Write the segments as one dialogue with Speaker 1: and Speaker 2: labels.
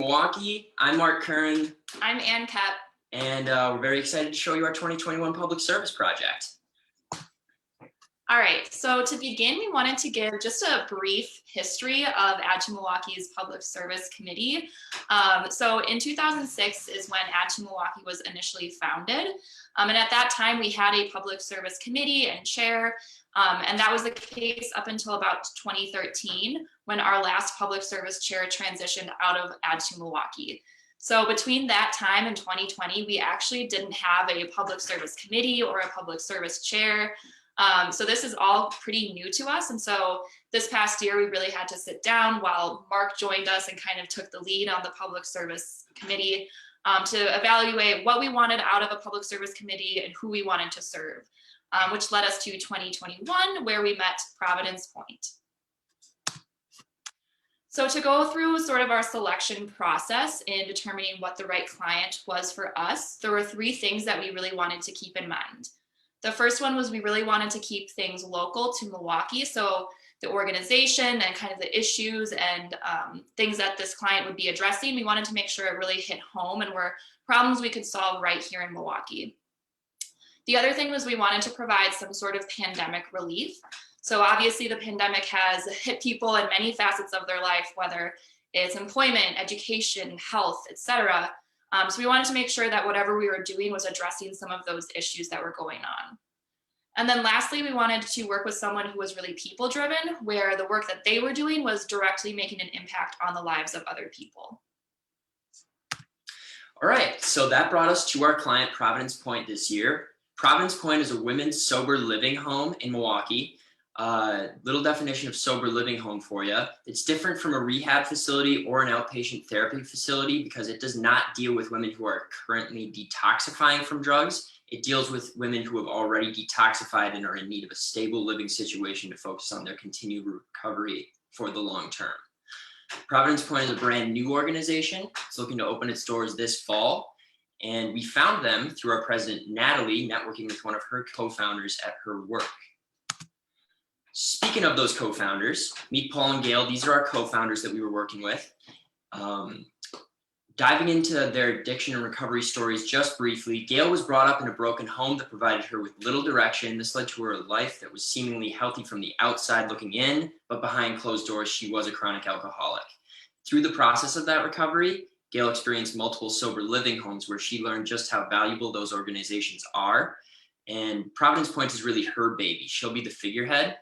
Speaker 1: Milwaukee. I'm Mark Kern.
Speaker 2: I'm Ann Kep.
Speaker 1: And we're very excited to show you our 2021 public service project.
Speaker 2: All right, so to begin, we wanted to give just a brief history of Add to Milwaukee's Public Service Committee. So in 2006 is when Add to Milwaukee was initially founded. And at that time, we had a public service committee and chair. And that was the case up until about 2013, when our last public service chair transitioned out of Add to Milwaukee. So between that time and 2020, we actually didn't have a public service committee or a public service chair. So this is all pretty new to us. And so this past year, we really had to sit down while Mark joined us and kind of took the lead on the public service committee to evaluate what we wanted out of a public service committee and who we wanted to serve, which led us to 2021, where we met Providence Point. So to go through sort of our selection process in determining what the right client was for us, there were three things that we really wanted to keep in mind. The first one was we really wanted to keep things local to Milwaukee. So the organization and kind of the issues and things that this client would be addressing, we wanted to make sure it really hit home and were problems we could solve right here in Milwaukee. The other thing was we wanted to provide some sort of pandemic relief. So obviously the pandemic has hit people in many facets of their life, whether it's employment, education, health, etc. So we wanted to make sure that whatever we were doing was addressing some of those issues that were going on. And then lastly, we wanted to work with someone who was really people driven, where the work that they were doing was directly making an impact on the lives of other people.
Speaker 1: All right, so that brought us to our client, Providence Point, this year. Providence Point is a women's sober living home in Milwaukee. Little definition of sober living home for you. It's different from a rehab facility or an outpatient therapy facility because it does not deal with women who are currently detoxifying from drugs. It deals with women who have already detoxified and are in need of a stable living situation to focus on their continued recovery for the long term. Providence Point is a brand new organization. It's looking to open its doors this fall. And we found them through our president, Natalie, networking with one of her co-founders at her work. Speaking of those co-founders, meet Paul and Gail. These are our co-founders that we were working with. Diving into their addiction and recovery stories just briefly, Gail was brought up in a broken home that provided her with little direction. This led to her life that was seemingly healthy from the outside looking in, but behind closed doors, she was a chronic alcoholic. Through the process of that recovery, Gail experienced multiple sober living homes where she learned just how valuable those organizations are. And Providence Point is really her baby. She'll be the figurehead.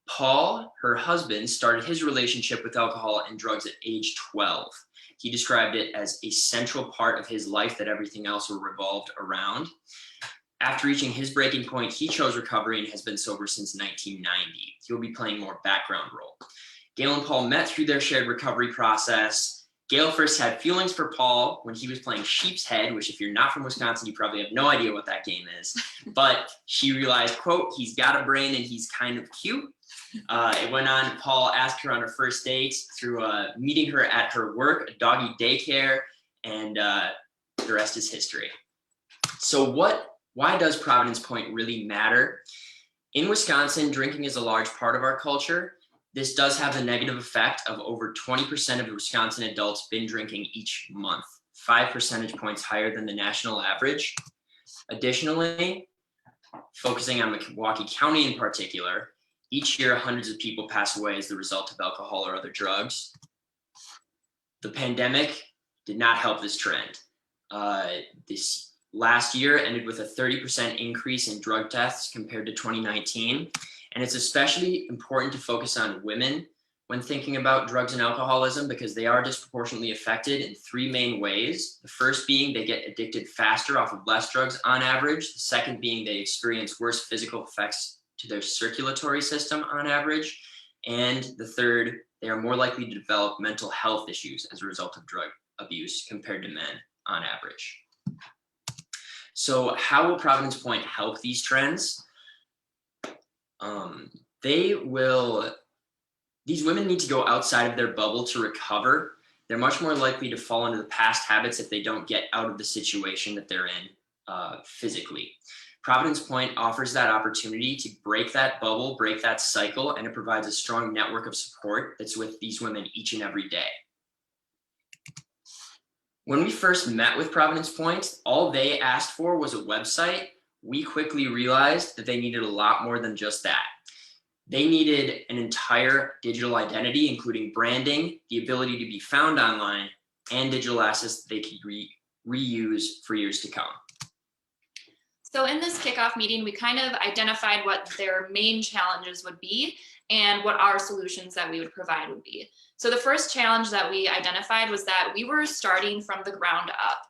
Speaker 1: Paul, her husband, started his relationship with alcohol and drugs at age 12. He described it as a central part of his life that everything else revolved around. After reaching his breaking point, he chose recovery and has been sober since 1990. He'll be playing more background role. Gail and Paul met through their shared recovery process. Gail first had feelings for Paul when he was playing Sheep's Head, which if you're not from Wisconsin, you probably have no idea what that game is. But she realized, quote, he's got a brain and he's kind of cute. It went on, Paul asked her on her first date through meeting her at her work, a doggy daycare, and the rest is history. So why does Providence Point really matter? In Wisconsin, drinking is a large part of our culture. This does have the negative effect of over 20% of Wisconsin adults binge drinking each month, 5 percentage points higher than the national average. Additionally, focusing on Milwaukee County in particular, each year, hundreds of people pass away as the result of alcohol or other drugs. The pandemic did not help this trend. This last year ended with a 30% increase in drug deaths compared to 2019. And it's especially important to focus on women when thinking about drugs and alcoholism because they are disproportionately affected in three main ways. The first being they get addicted faster off of less drugs on average. The second being they experience worse physical effects to their circulatory system on average. And the third, they are more likely to develop mental health issues as a result of drug abuse compared to men on average. So how will Providence Point help these trends? These women need to go outside of their bubble to recover. They're much more likely to fall into the past habits if they don't get out of the situation that they're in physically. Providence Point offers that opportunity to break that bubble, break that cycle, and it provides a strong network of support that's with these women each and every day. When we first met with Providence Point, all they asked for was a website. We quickly realized that they needed a lot more than just that. They needed an entire digital identity, including branding, the ability to be found online, and digital assets that they could reuse for years to come.
Speaker 2: So in this kickoff meeting, we kind of identified what their main challenges would be and what our solutions that we would provide would be. So the first challenge that we identified was that we were starting from the ground up.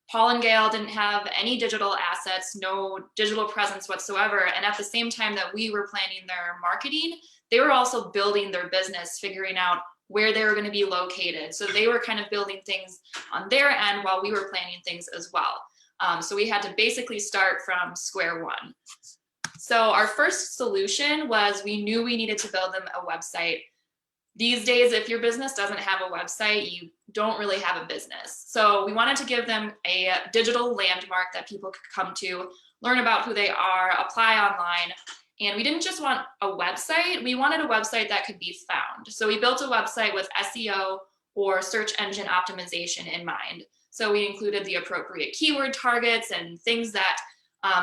Speaker 2: Paul and Gail didn't have any digital assets, no digital presence whatsoever. And at the same time that we were planning their marketing, they were also building their business, figuring out where they were going to be located. So they were kind of building things on their end while we were planning things as well. So we had to basically start from square one. So our first solution was we knew we needed to build them a website. These days, if your business doesn't have a website, you don't really have a business. So we wanted to give them a digital landmark that people could come to, learn about who they are, apply online. And we didn't just want a website, we wanted a website that could be found. So we built a website with SEO or search engine optimization in mind. So we included the appropriate keyword targets and things that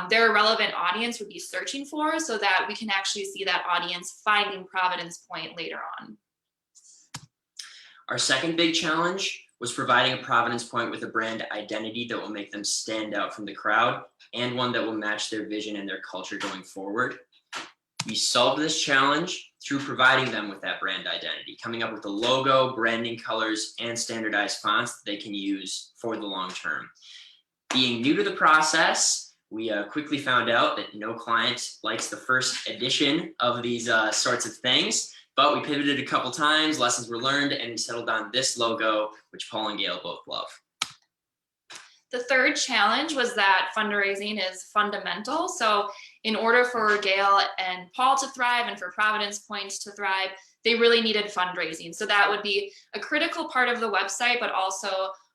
Speaker 2: their relevant audience would be searching for so that we can actually see that audience finding Providence Point later on.
Speaker 1: Our second big challenge was providing a Providence Point with a brand identity that will make them stand out from the crowd and one that will match their vision and their culture going forward. We solved this challenge through providing them with that brand identity, coming up with a logo, branding colors, and standardized fonts that they can use for the long term. Being new to the process, we quickly found out that no client likes the first edition of these sorts of things, but we pivoted a couple times, lessons were learned, and we settled on this logo, which Paul and Gail both love.
Speaker 2: The third challenge was that fundraising is fundamental. So in order for Gail and Paul to thrive and for Providence Point to thrive, they really needed fundraising. So that would be a critical part of the website, but also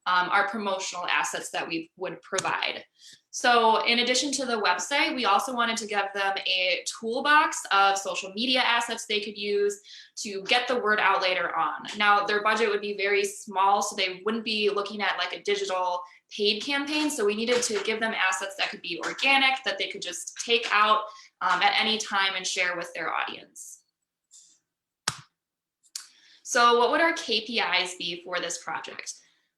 Speaker 2: our promotional assets that we would provide. So in addition to the website, we also wanted to give them a toolbox of social media assets they could use to get the word out later on. Now, their budget would be very small, so they wouldn't be looking at like a digital paid campaign. So we needed to give them assets that could be organic, that they could just take out at any time and share with their audience. So what would our KPIs be for this project?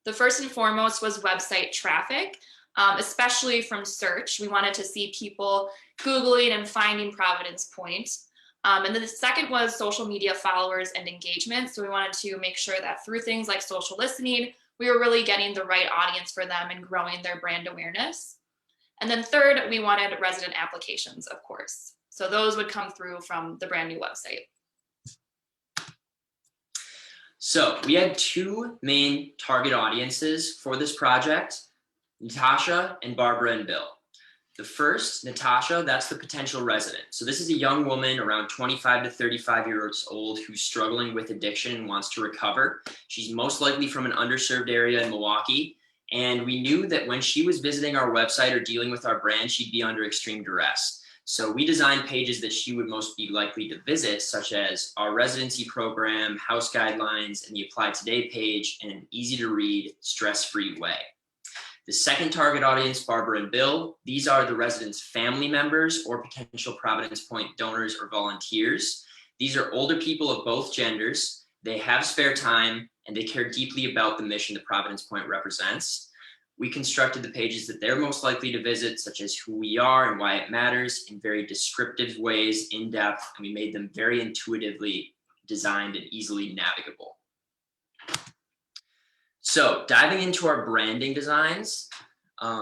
Speaker 2: The first and foremost was website traffic, especially from search. We wanted to see people Googling and finding Providence Point. And then the second was social media followers and engagement. So we wanted to make sure that through things like social listening, we were really getting the right audience for them and growing their brand awareness. And then third, we wanted resident applications, of course. So those would come through from the brand new website.
Speaker 1: So we had two main target audiences for this project, Natasha and Barbara and Bill. The first, Natasha, that's the potential resident. So this is a young woman around 25 to 35 years old who's struggling with addiction and wants to recover. She's most likely from an underserved area in Milwaukee. And we knew that when she was visiting our website or dealing with our brand, she'd be under extreme duress. So we designed pages that she would most be likely to visit, such as our residency program, house guidelines, and the Apply Today page in an easy to read, stress-free way. The second target audience, Barbara and Bill, these are the residents' family members or potential Providence Point donors or volunteers. These are older people of both genders. They have spare time and they care deeply about the mission that Providence Point represents. We constructed the pages that they're most likely to visit, such as who we are and why it matters, in very descriptive ways, in depth, and we made them very intuitively designed and easily navigable. So diving into our branding designs,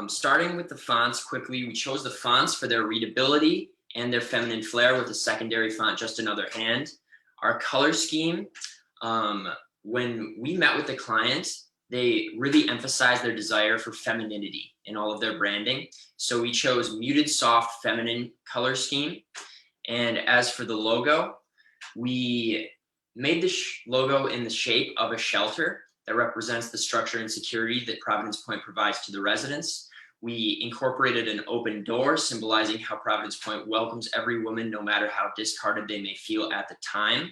Speaker 1: starting with the fonts quickly, we chose the fonts for their readability and their feminine flair with a secondary font, Just Another Hand. Our color scheme, when we met with the client, they really emphasized their desire for femininity in all of their branding. So we chose muted, soft, feminine color scheme. And as for the logo, we made the logo in the shape of a shelter that represents the structure and security that Providence Point provides to the residents. We incorporated an open door, symbolizing how Providence Point welcomes every woman, no matter how discarded they may feel at the time.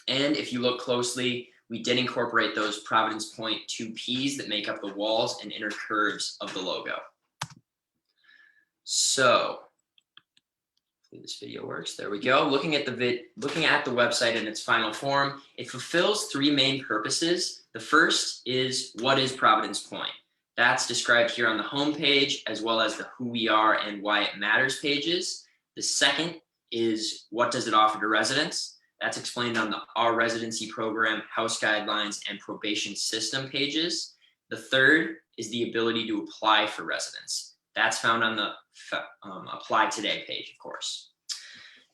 Speaker 1: And if you look closely, we did incorporate those Providence Point 2Ps that make up the walls and inner curves of the logo. So, hopefully this video works. There we go. Looking at the website in its final form, it fulfills three main purposes. The first is, what is Providence Point? That's described here on the home page, as well as the who we are and why it matters pages. The second is, what does it offer to residents? That's explained on the Our Residency Program, House Guidelines, and Probation System pages. The third is the ability to apply for residence. That's found on the Apply Today page, of course.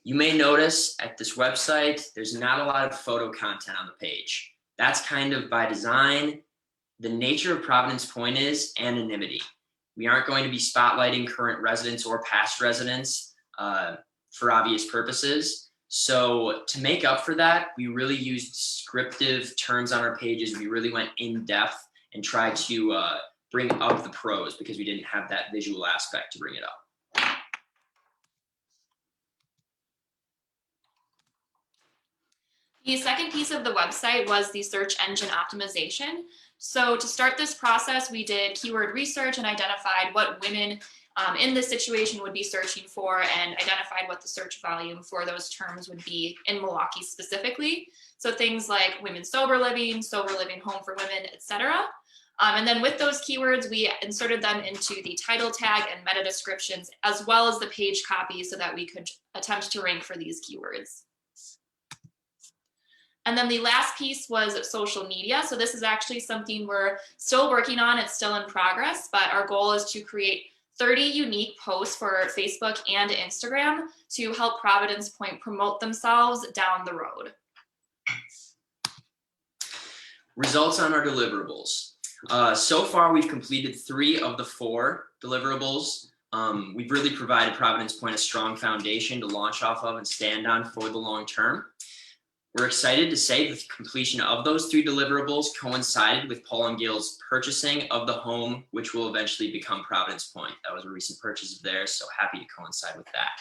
Speaker 1: You may notice at this website, there's not a lot of photo content on the page. That's kind of by design. The nature of Providence Point is anonymity. We aren't going to be spotlighting current residents or past residents for obvious purposes. So to make up for that, we really used descriptive terms on our pages. We really went in depth and tried to bring up the prose because we didn't have that visual aspect to bring it up.
Speaker 2: The second piece of the website was the search engine optimization. So to start this process, we did keyword research and identified what women in this situation would be searching for, and identified what the search volume for those terms would be in Milwaukee specifically. So things like women sober living home for women, etc. And then with those keywords, we inserted them into the title tag and meta descriptions, as well as the page copy, so that we could attempt to rank for these keywords. And then the last piece was social media. So this is actually something we're still working on. It's still in progress, but our goal is to create 30 unique posts for Facebook and Instagram to help Providence Point promote themselves down the road.
Speaker 1: Results on our deliverables. So far, we've completed 3 of the 4 deliverables. We've really provided Providence Point a strong foundation to launch off of and stand on for the long term. We're excited to say the completion of those 3 deliverables coincided with Paul and Gail's purchasing of the home, which will eventually become Providence Point. That was a recent purchase of theirs, so happy to coincide with that.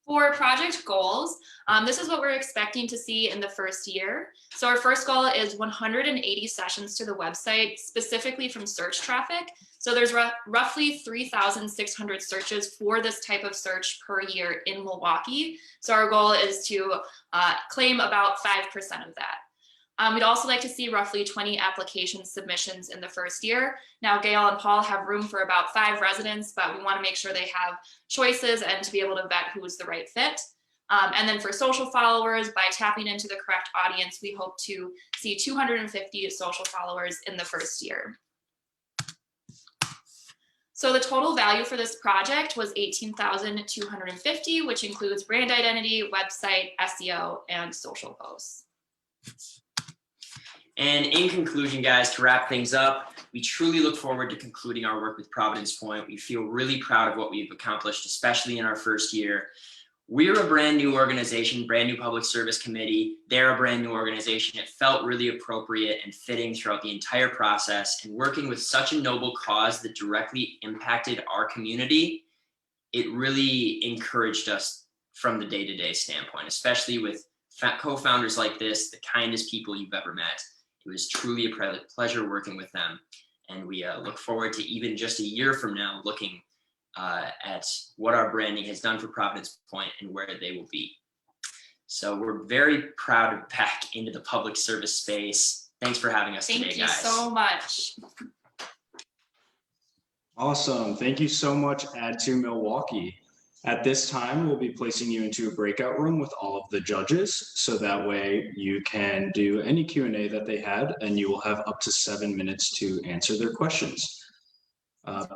Speaker 2: For project goals, this is what we're expecting to see in the first year. So our first goal is 180 sessions to the website, specifically from search traffic. So there's roughly 3,600 searches for this type of search per year in Milwaukee. So our goal is to claim about 5% of that. We'd also like to see roughly 20 application submissions in the first year. Now, Gail and Paul have room for about 5 residents, but we want to make sure they have choices and to be able to vet who is the right fit. And then for social followers, by tapping into the correct audience, we hope to see 250 social followers in the first year. So the total value for this project was $18,250, which includes brand identity, website, SEO, and social posts.
Speaker 1: And in conclusion, guys, to wrap things up, we truly look forward to concluding our work with Providence Point. We feel really proud of what we've accomplished, especially in our first year. We're a brand new organization, brand new public service committee. They're a brand new organization. It felt really appropriate and fitting throughout the entire process. And working with such a noble cause that directly impacted our community, it really encouraged us from the day-to-day standpoint, especially with co-founders like this, the kindest people you've ever met. It was truly a pleasure working with them. And we look forward to even just a year from now looking at what our branding has done for Providence Point and where they will be. So we're very proud to be back into the public service space. Thanks for having us today, guys.
Speaker 2: Thank you so much.
Speaker 3: Awesome. Thank you so much, Add2 Milwaukee. At this time, we'll be placing you into a breakout room with all of the judges, so that way you can do any Q&A that they had, and you will have up to 7 minutes to answer their questions.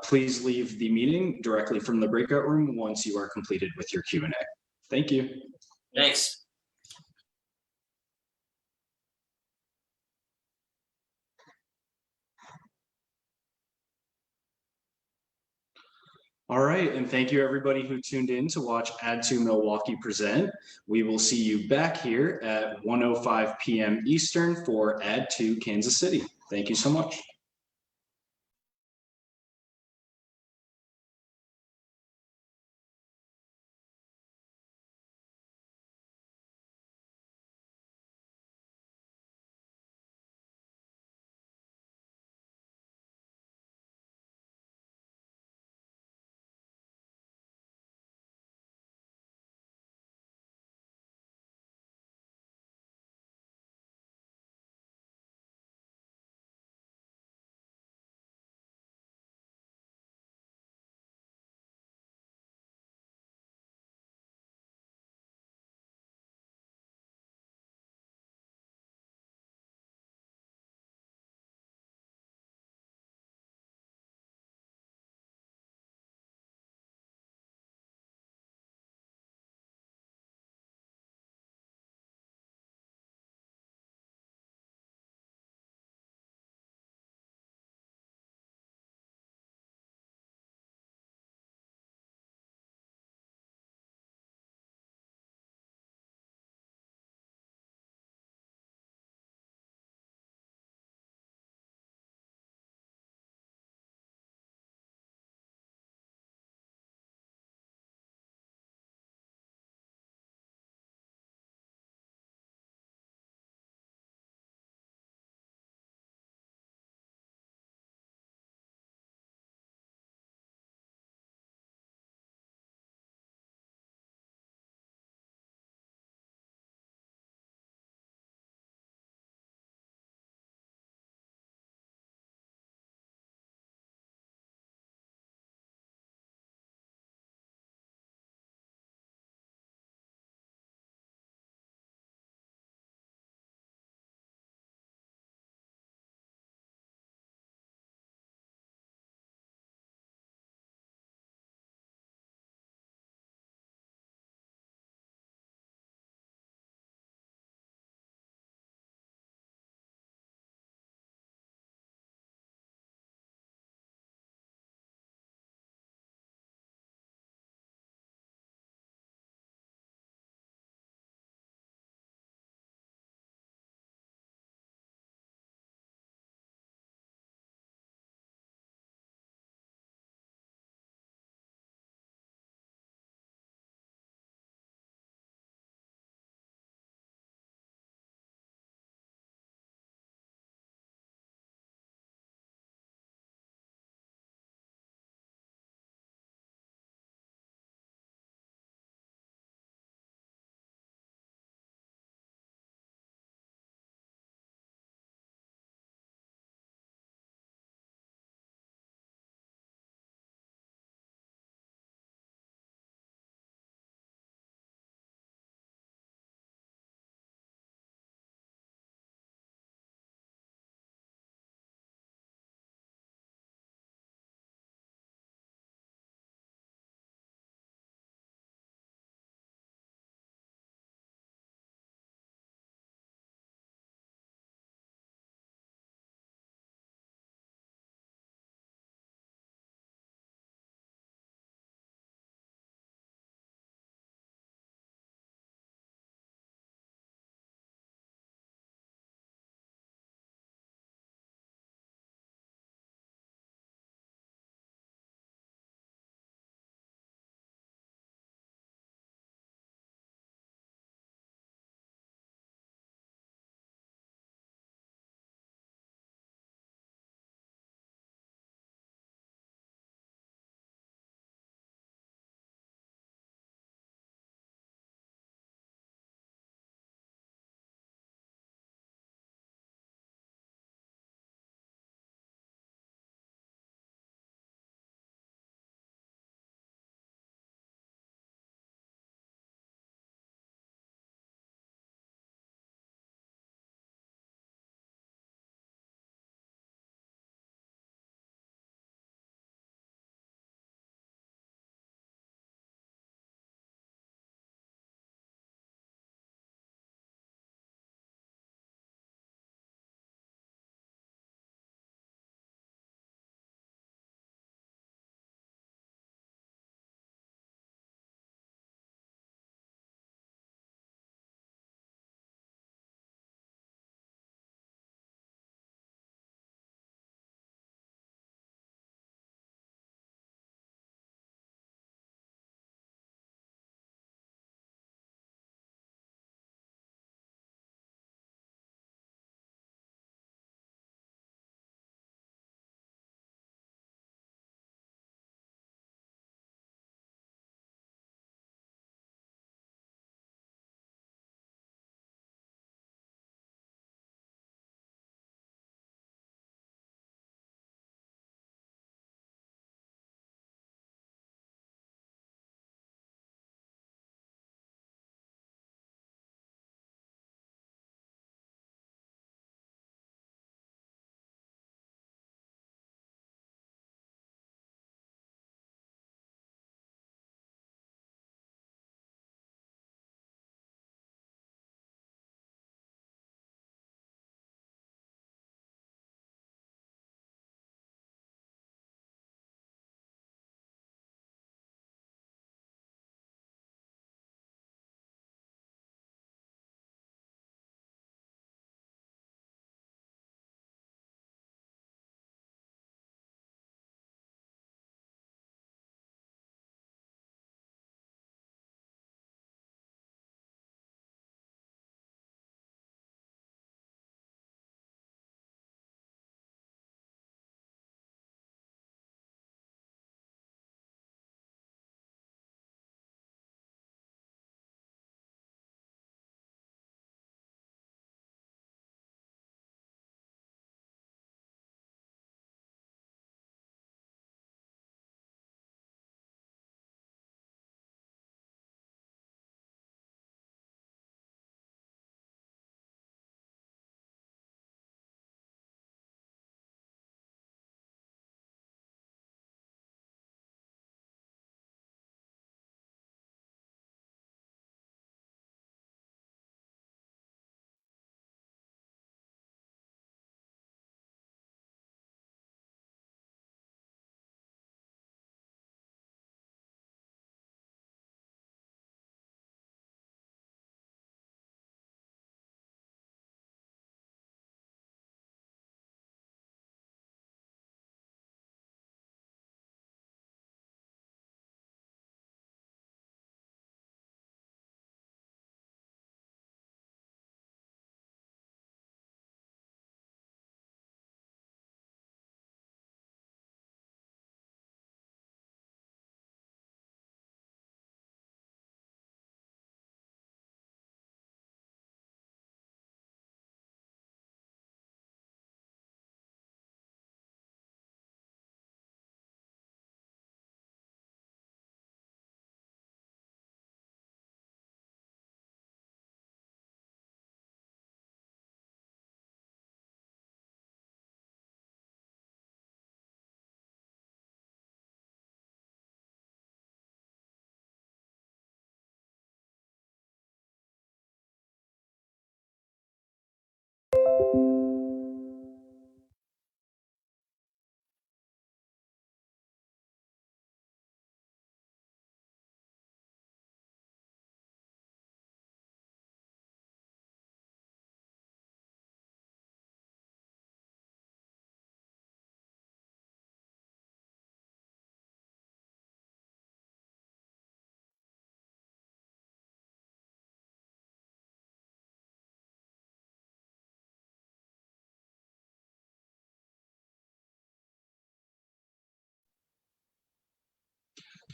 Speaker 3: Please leave the meeting directly from the breakout room once you are completed with your Q&A. Thank you.
Speaker 1: Thanks.
Speaker 3: All right, and thank you everybody who tuned in to watch Add2 Milwaukee present. We will see you back here at 1:05 p.m. Eastern for Add2 Kansas City. Thank you so much.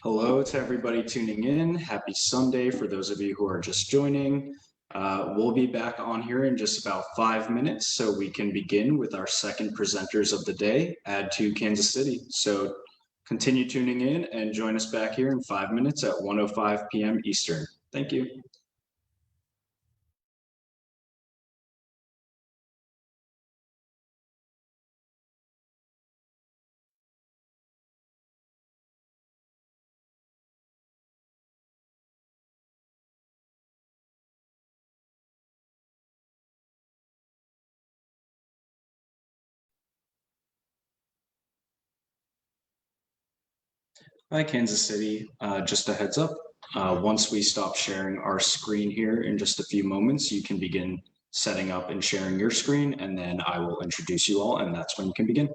Speaker 3: Hello to everybody tuning in. Happy Sunday for those of you who are just joining. We'll be back on here in just about 5 minutes so we can begin with our second presenters of the day, Add2 Kansas City. So continue tuning in and join us back here in 5 minutes at 1:05 p.m. Eastern. Thank you. Hi, Kansas City. Just a heads up. Once we stop sharing our screen here in just a few moments, you can begin setting up and sharing your screen, and then I will introduce you all, and that's when you can begin.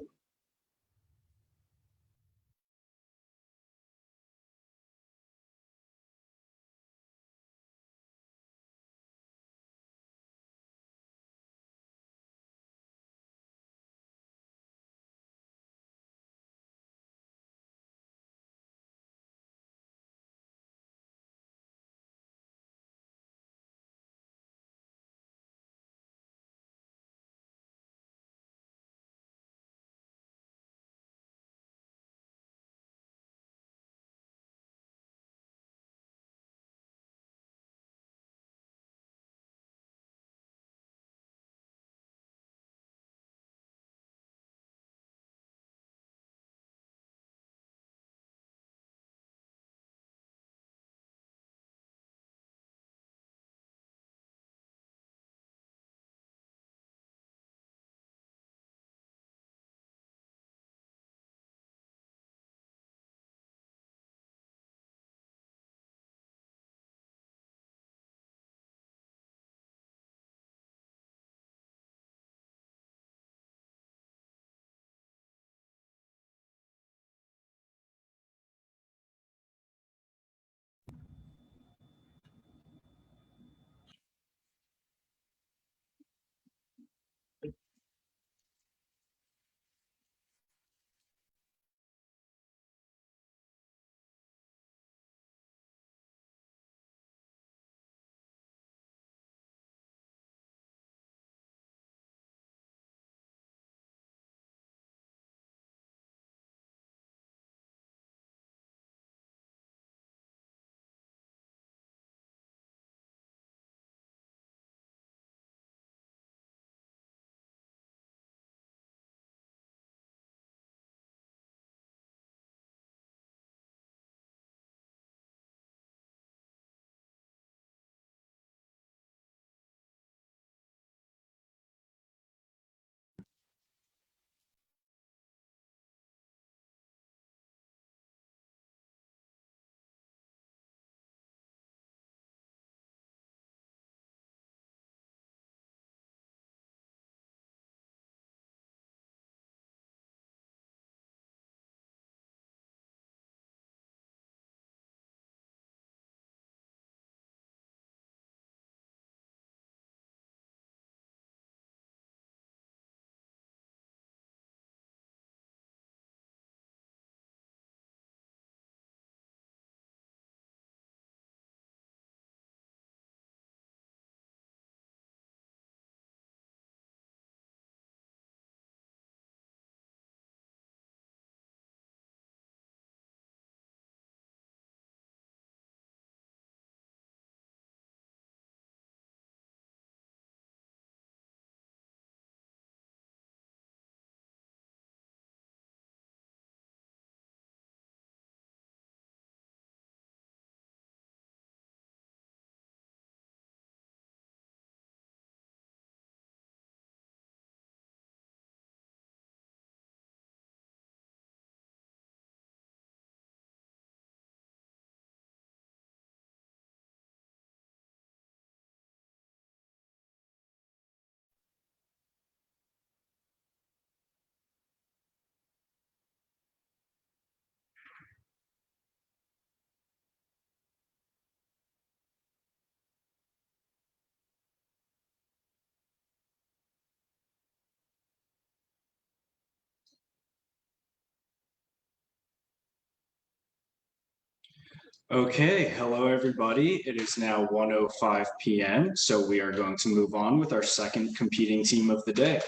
Speaker 3: Okay, hello everybody. It is now 1:05 p.m., so we are going to move on with our second competing team of the day.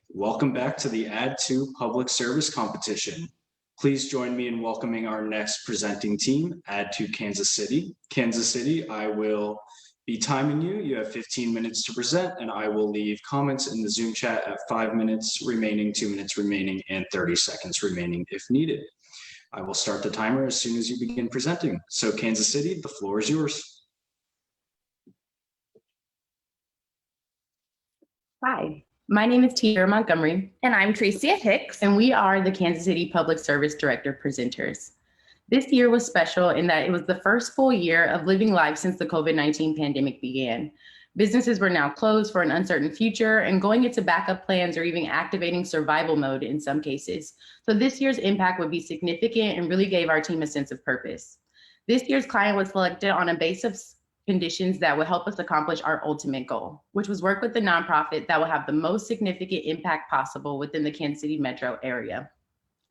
Speaker 3: Welcome back to the Add2 Public Service Competition. Please join me in welcoming our next presenting team, Add2 Kansas City. Kansas City, I will be timing you. You have 15 minutes to present, and I will leave comments in the Zoom chat at 5 minutes remaining, 2 minutes remaining, and 30 seconds remaining if needed. I will start the timer as soon as you begin presenting. So Kansas City, the floor is yours.
Speaker 4: Hi, my name is Tiara Montgomery,
Speaker 5: And I'm Tricia Hicks.
Speaker 4: and we are the Kansas City Public Service Director presenters. This year was special in that it was the first full year of living life since the COVID-19 pandemic began. Businesses were now closed for an uncertain future and going into backup plans or even activating survival mode in some cases. So this year's impact would be significant and really gave our team a sense of purpose. This year's client was selected on a base of conditions that would help us accomplish our ultimate goal, which was work with the nonprofit that will have the most significant impact possible within the Kansas City metro area.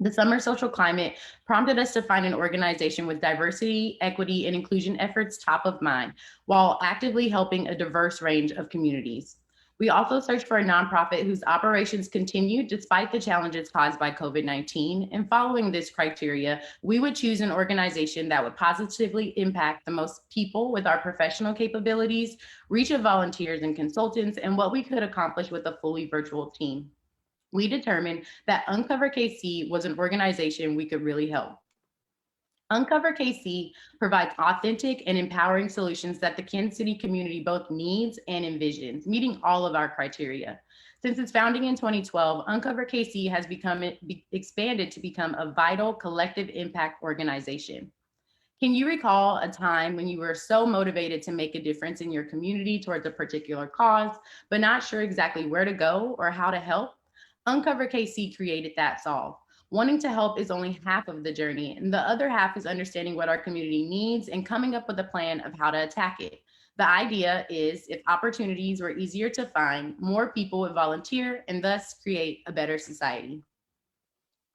Speaker 4: The summer social climate prompted us to find an organization with diversity, equity, and inclusion efforts top of mind, while actively helping a diverse range of communities. We also searched for a nonprofit whose operations continued despite the challenges caused by COVID-19. And following this criteria, we would choose an organization that would positively impact the most people with our professional capabilities, reach of volunteers and consultants, and what we could accomplish with a fully virtual team. We determined that Uncover KC was an organization we could really help. Uncover KC provides authentic and empowering solutions that the Kansas City community both needs and envisions, meeting all of our criteria. Since its founding in 2012, Uncover KC has expanded to become a vital collective impact organization. Can you recall a time when you were so motivated to make a difference in your community towards a particular cause, but not sure exactly where to go or how to help? Uncover KC created that solve. Wanting to help is only half of the journey, and the other half is understanding what our community needs and coming up with a plan of how to attack it. The idea is if opportunities were easier to find, more people would volunteer and thus create a better society.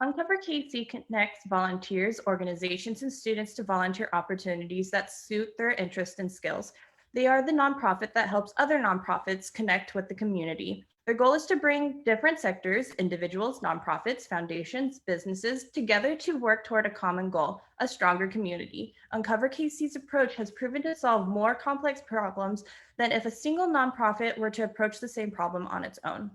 Speaker 5: Uncover KC connects volunteers, organizations, and students to volunteer opportunities that suit their interests and skills. They are the nonprofit that helps other nonprofits connect with the community. Their goal is to bring different sectors, individuals, nonprofits, foundations, businesses together to work toward a common goal, a stronger community. Uncover KC's approach has proven to solve more complex problems than if a single nonprofit were to approach the same problem on its own.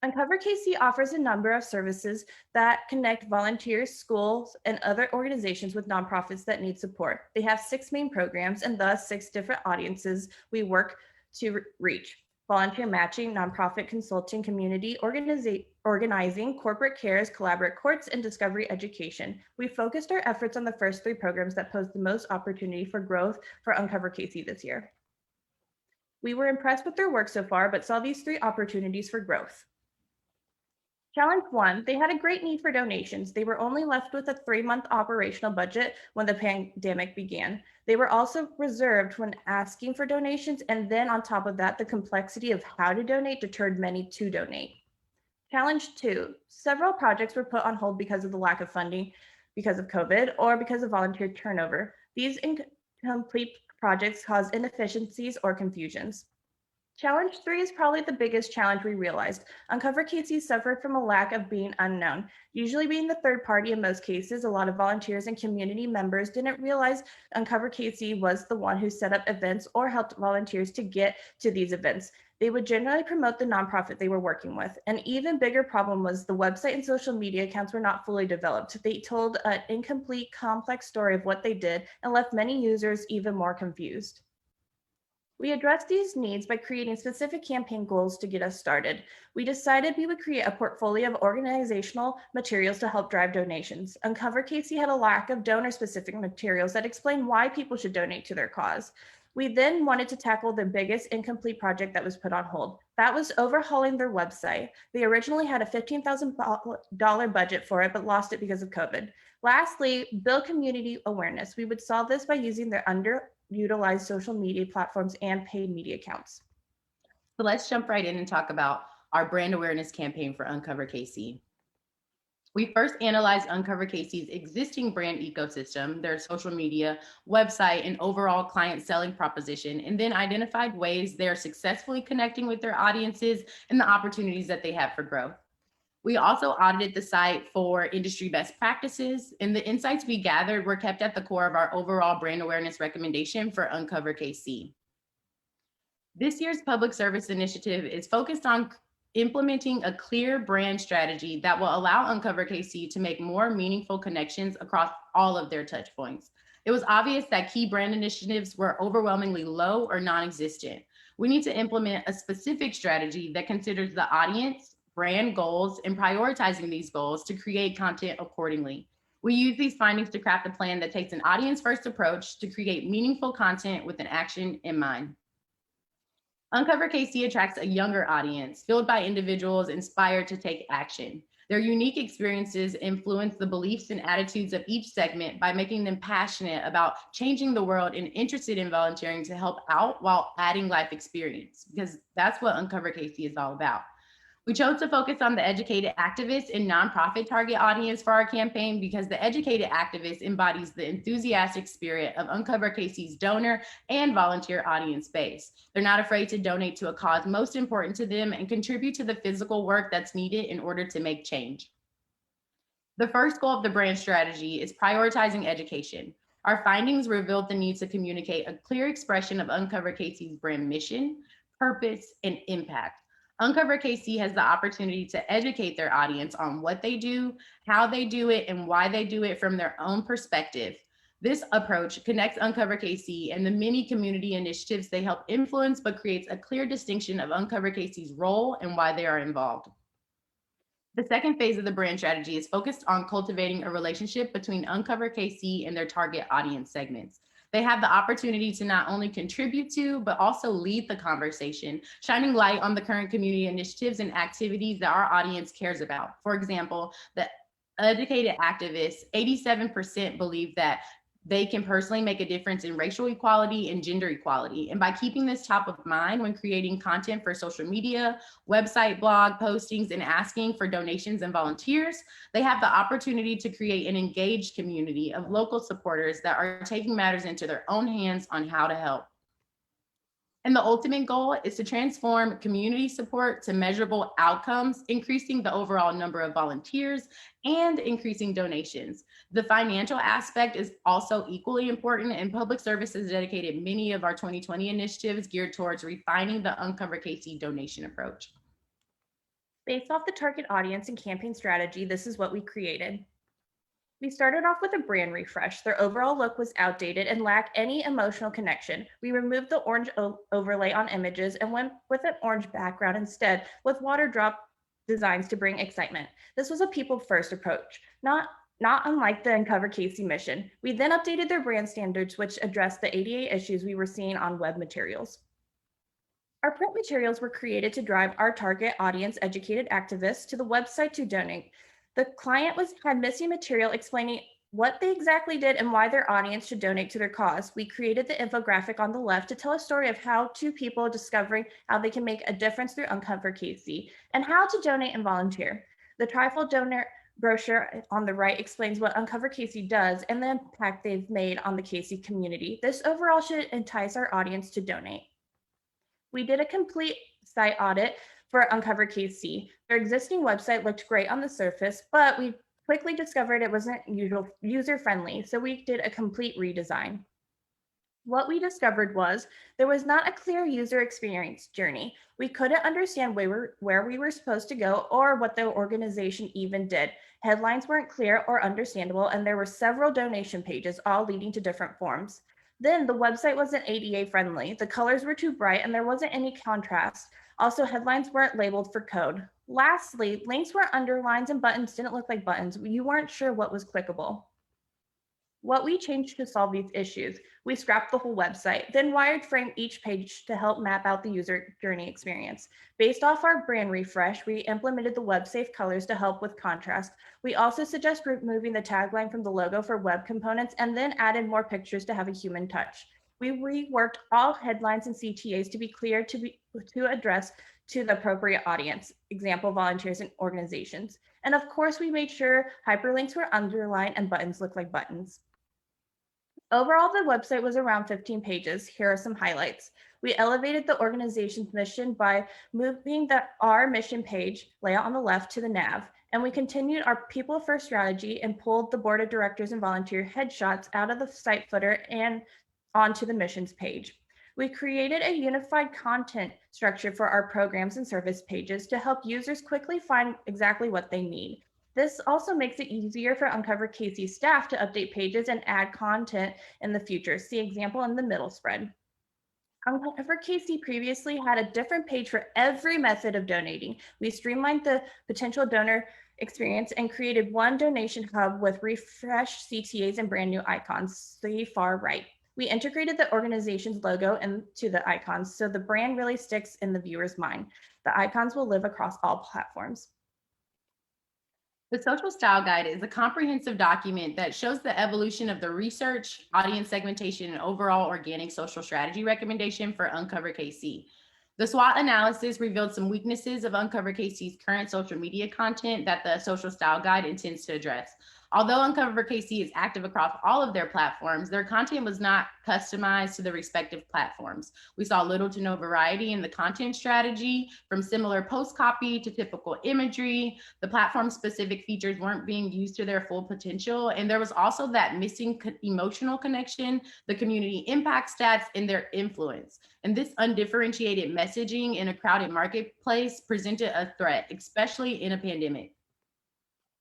Speaker 5: Uncover KC offers a number of services that connect volunteers, schools, and other organizations with nonprofits that need support. They have 6 main programs and thus 6 different audiences we work to reach: volunteer matching, nonprofit consulting, community organizing, corporate cares, collaborate courts, and discovery education. We focused our efforts on the first 3 programs that pose the most opportunity for growth for Uncover KC this year. We were impressed with their work so far, but saw these 3 opportunities for growth. Challenge 1, they had a great need for donations. They were only left with a 3-month operational budget when the pandemic began. They were also reserved when asking for donations, and then on top of that, the complexity of how to donate deterred many to donate. Challenge 2, several projects were put on hold because of the lack of funding because of COVID or because of volunteer turnover. These incomplete projects cause inefficiencies or confusions. Challenge 3 is probably the biggest challenge we realized. Uncover KC suffered from a lack of being unknown. Usually being the third party in most cases, a lot of volunteers and community members didn't realize Uncover KC was the one who set up events or helped volunteers to get to these events. They would generally promote the nonprofit they were working with. An even bigger problem was the website and social media accounts were not fully developed. They told an incomplete, complex story of what they did and left many users even more confused. We addressed these needs by creating specific campaign goals to get us started. We decided we would create a portfolio of organizational materials to help drive donations. Uncover KC had a lack of donor-specific materials that explain why people should donate to their cause. We then wanted to tackle the biggest incomplete project that was put on hold. That was overhauling their website. They originally had a $15,000 budget for it, but lost it because of COVID. Lastly, build community awareness. We would solve this by using their underutilized social media platforms and paid media accounts.
Speaker 4: So let's jump right in and talk about our brand awareness campaign for Uncover KC. We first analyzed Uncover KC's existing brand ecosystem, their social media, website, and overall client selling proposition, and then identified ways they are successfully connecting with their audiences and the opportunities that they have for growth. We also audited the site for industry best practices, and the insights we gathered were kept at the core of our overall brand awareness recommendation for Uncover KC. This year's public service initiative is focused on implementing a clear brand strategy that will allow Uncover KC to make more meaningful connections across all of their touch points. It was obvious that key brand initiatives were overwhelmingly low or non-existent. We need to implement a specific strategy that considers the audience, brand goals, and prioritizing these goals to create content accordingly. We use these findings to craft a plan that takes an audience-first approach to create meaningful content with an action in mind. Uncover KC attracts a younger audience fueled by individuals inspired to take action. Their unique experiences influence the beliefs and attitudes of each segment by making them passionate about changing the world and interested in volunteering to help out while adding life experience, because that's what Uncover KC is all about. We chose to focus on the educated activists and nonprofit target audience for our campaign because the educated activist embodies the enthusiastic spirit of Uncover KC's donor and volunteer audience base. They're not afraid to donate to a cause most important to them and contribute to the physical work that's needed in order to make change. The first goal of the brand strategy is prioritizing education. Our findings revealed the need to communicate a clear expression of Uncover KC's brand mission, purpose, and impact. Uncover KC has the opportunity to educate their audience on what they do, how they do it, and why they do it from their own perspective. This approach connects Uncover KC and the many community initiatives they help influence, but creates a clear distinction of Uncover KC's role and why they are involved. The second phase of the brand strategy is focused on cultivating a relationship between Uncover KC and their target audience segments. They have the opportunity to not only contribute to, but also lead the conversation, shining light on the current community initiatives and activities that our audience cares about. For example, the educated activists, 87% believe that they can personally make a difference in racial equality and gender equality. And by keeping this top of mind when creating content for social media, website, blog postings, and asking for donations and volunteers, they have the opportunity to create an engaged community of local supporters that are taking matters into their own hands on how to help. And the ultimate goal is to transform community support to measurable outcomes, increasing the overall number of volunteers and increasing donations. The financial aspect is also equally important, and public service has dedicated many of our 2020 initiatives geared towards refining the Uncover KC donation approach.
Speaker 5: Based off the target audience and campaign strategy, this is what we created. We started off with a brand refresh. Their overall look was outdated and lacked any emotional connection. We removed the orange overlay on images and went with an orange background instead, with water drop designs to bring excitement. This was a people-first approach, not unlike the Uncover KC mission. We then updated their brand standards, which addressed the ADA issues we were seeing on web materials. Our print materials were created to drive our target audience, educated activists, to the website to donate. The client had missing material explaining what they exactly did and why their audience should donate to their cause. We created the infographic on the left to tell a story of how two people discovering how they can make a difference through Uncover KC and how to donate and volunteer. The trifold donor brochure on the right explains what Uncover KC does and the impact they've made on the KC community. This overall should entice our audience to donate. We did a complete site audit for Uncover KC. Their existing website looked great on the surface, but we quickly discovered it wasn't user-friendly, so we did a complete redesign. What we discovered was there was not a clear user experience journey. We couldn't understand where we were supposed to go or what the organization even did. Headlines weren't clear or understandable, and there were several donation pages, all leading to different forms. Then the website wasn't ADA friendly. The colors were too bright and there wasn't any contrast. Also, headlines weren't labeled for code. Lastly, links were underlines and buttons didn't look like buttons. You weren't sure what was clickable. What we changed to solve these issues, we scrapped the whole website, then wireframed each page to help map out the user journey experience. Based off our brand refresh, we implemented the web-safe colors to help with contrast. We also suggest removing the tagline from the logo for web components and then added more pictures to have a human touch. We reworked all headlines and CTAs to be clear to address to the appropriate audience, example, volunteers and organizations. And of course, we made sure hyperlinks were underlined and buttons looked like buttons. Overall, the website was around 15 pages. Here are some highlights. We elevated the organization's mission by moving the R mission page layout on the left to the nav, and we continued our people first strategy and pulled the board of directors and volunteer headshots out of the site footer and onto the missions page. We created a unified content structure for our programs and service pages to help users quickly find exactly what they need. This also makes it easier for Uncover KC staff to update pages and add content in the future. See example in the middle spread. Uncover KC previously had a different page for every method of donating. We streamlined the potential donor experience and created one donation hub with refreshed CTAs and brand new icons. See far right. We integrated the organization's logo into the icons so the brand really sticks in the viewer's mind. The icons will live across all platforms.
Speaker 4: The Social Style Guide is a comprehensive document that shows the evolution of the research, audience segmentation, and overall organic social strategy recommendation for Uncover KC. The SWOT analysis revealed some weaknesses of Uncover KC's current social media content that the Social Style Guide intends to address. Although Uncover KC is active across all of their platforms, their content was not customized to the respective platforms. We saw little to no variety in the content strategy, from similar post copy to typical imagery. The platform-specific features weren't being used to their full potential, and there was also that missing emotional connection, the community impact stats, and their influence. And this undifferentiated messaging in a crowded marketplace presented a threat, especially in a pandemic.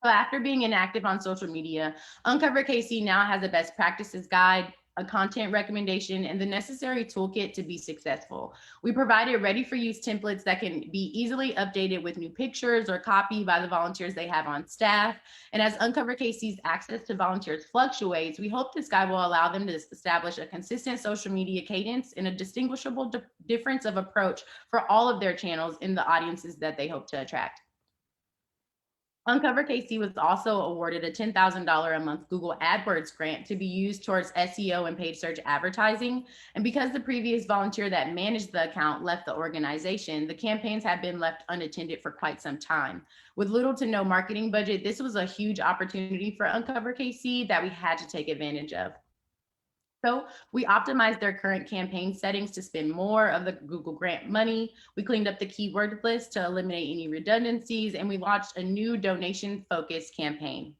Speaker 4: So after being inactive on social media, Uncover KC now has a best practices guide, a content recommendation, and the necessary toolkit to be successful. We provided ready for use templates that can be easily updated with new pictures or copy by the volunteers they have on staff. And as Uncover KC's access to volunteers fluctuates, we hope this guide will allow them to establish a consistent social media cadence and a distinguishable difference of approach for all of their channels in the audiences that they hope to attract. Uncover KC was also awarded a $10,000 a month Google AdWords grant to be used towards SEO and paid search advertising. And because the previous volunteer that managed the account left the organization, the campaigns have been left unattended for quite some time. With little to no marketing budget, this was a huge opportunity for Uncover KC that we had to take advantage of. So we optimized their current campaign settings to spend more of the Google grant money. We cleaned up the keyword list to eliminate any redundancies, and we launched a new donation-focused campaign.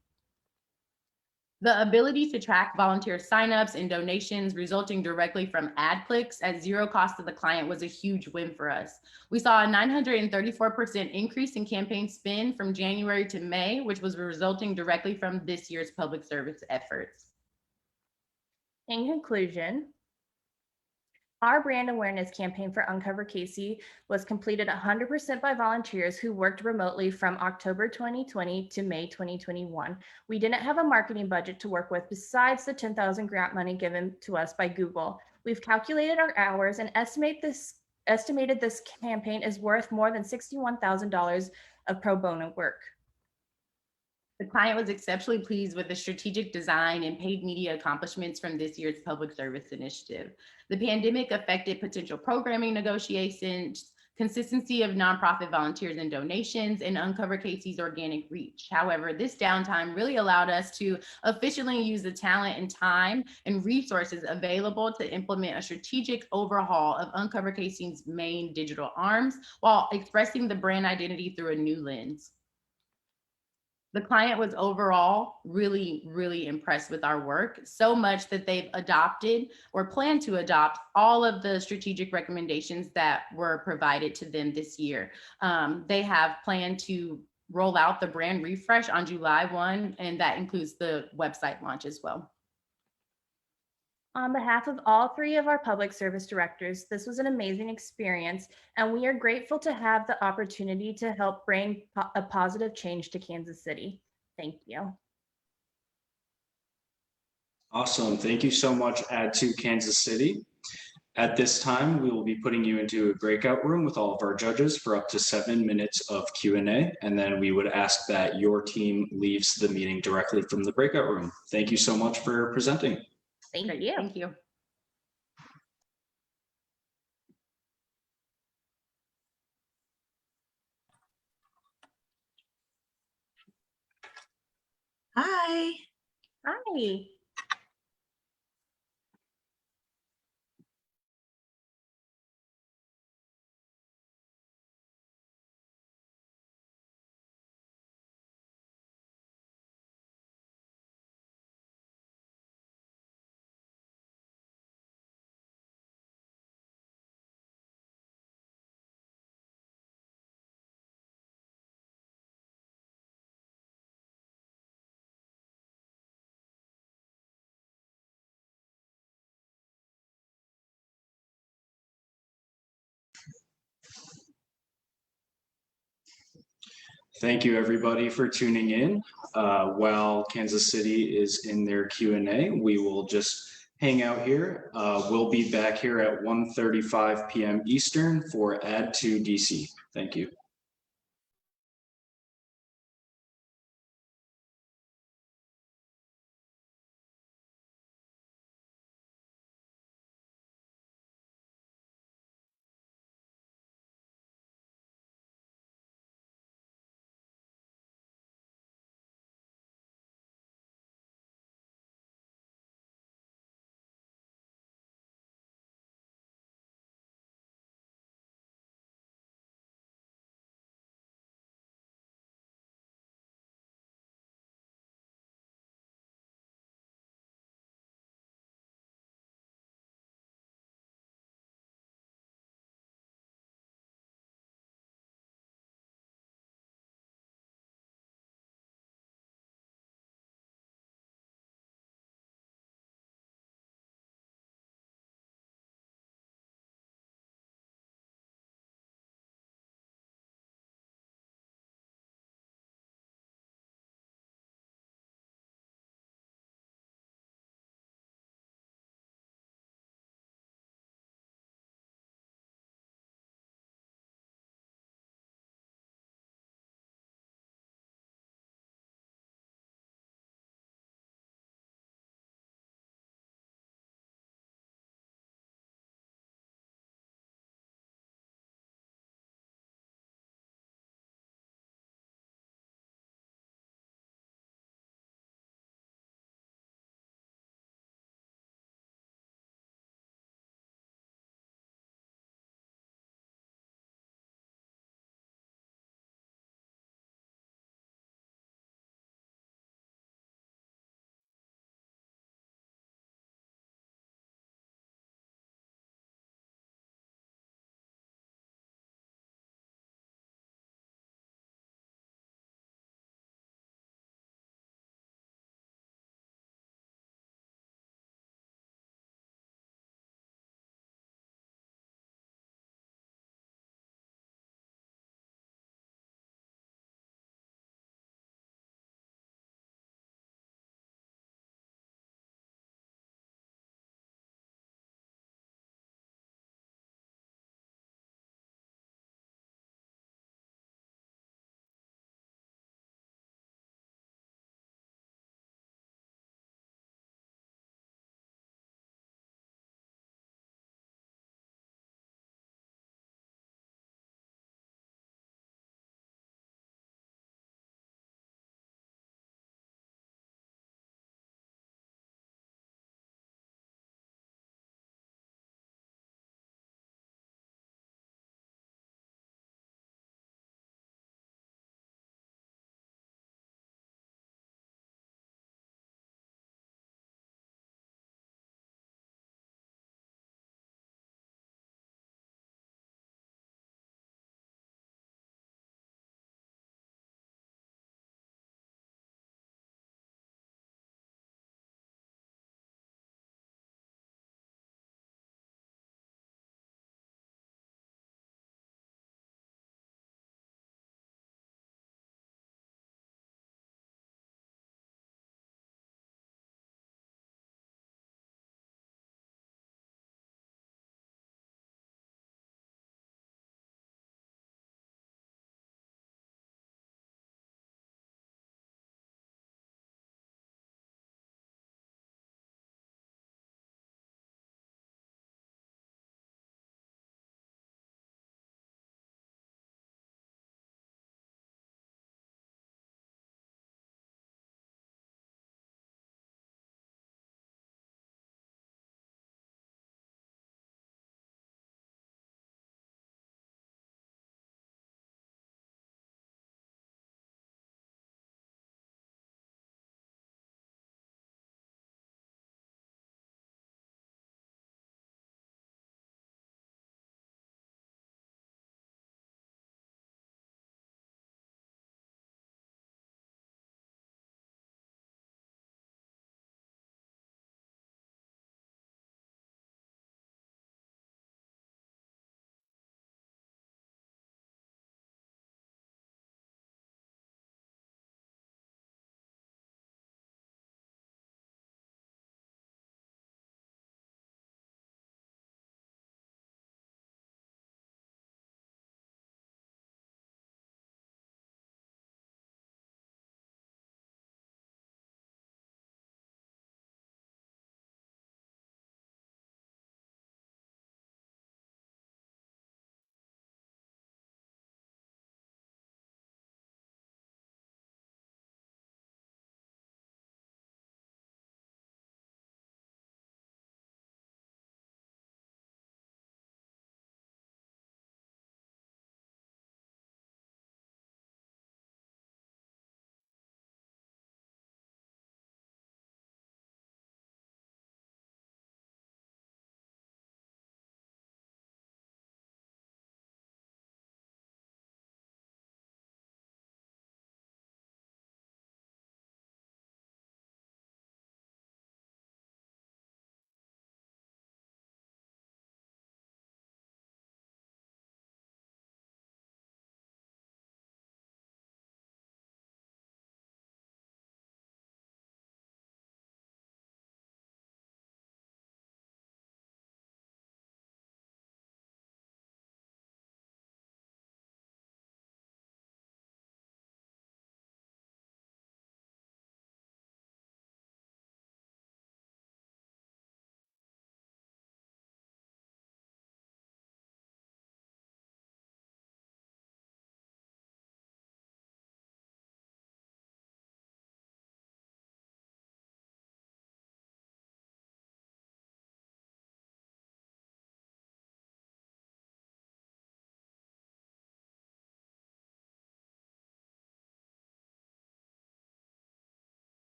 Speaker 4: The ability to track volunteer signups and donations resulting directly from ad clicks at zero cost to the client was a huge win for us. We saw a 934% increase in campaign spend from January to May, which was resulting directly from this year's public service efforts.
Speaker 5: In conclusion, our brand awareness campaign for Uncover KC was completed 100% by volunteers who worked remotely from October 2020 to May 2021. We didn't have a marketing budget to work with besides the $10,000 grant money given to us by Google. We've calculated our hours and estimated this campaign is worth more than $61,000 of pro bono work.
Speaker 4: The client was exceptionally pleased with the strategic design and paid media accomplishments from this year's public service initiative. The pandemic affected potential programming negotiations, consistency of nonprofit volunteers and donations, and Uncover KC's organic reach. However, this downtime really allowed us to efficiently use the talent and time and resources available to implement a strategic overhaul of Uncover KC's main digital arms while expressing the brand identity through a new lens. The client was overall really impressed with our work, so much that they've adopted or plan to adopt all of the strategic recommendations that were provided to them this year. They have planned to roll out the brand refresh on July 1, and that includes the website launch as well.
Speaker 5: On behalf of all three of our public service directors, this was an amazing experience, and we are grateful to have the opportunity to help bring a positive change to Kansas City. Thank you.
Speaker 3: Awesome. Thank you so much, Add2 Kansas City. At this time, we will be putting you into a breakout room with all of our judges for up to 7 minutes of Q&A, and then we would ask that your team leaves the meeting directly from the breakout room. Thank you so much for presenting.
Speaker 5: Thank you.
Speaker 4: Thank you.
Speaker 6: Hi.
Speaker 5: Hi.
Speaker 3: Thank you, everybody, for tuning in. While Kansas City is in their Q&A, we will just hang out here. We'll be back here at 1:35 p.m. Eastern for Add to DC. Thank you.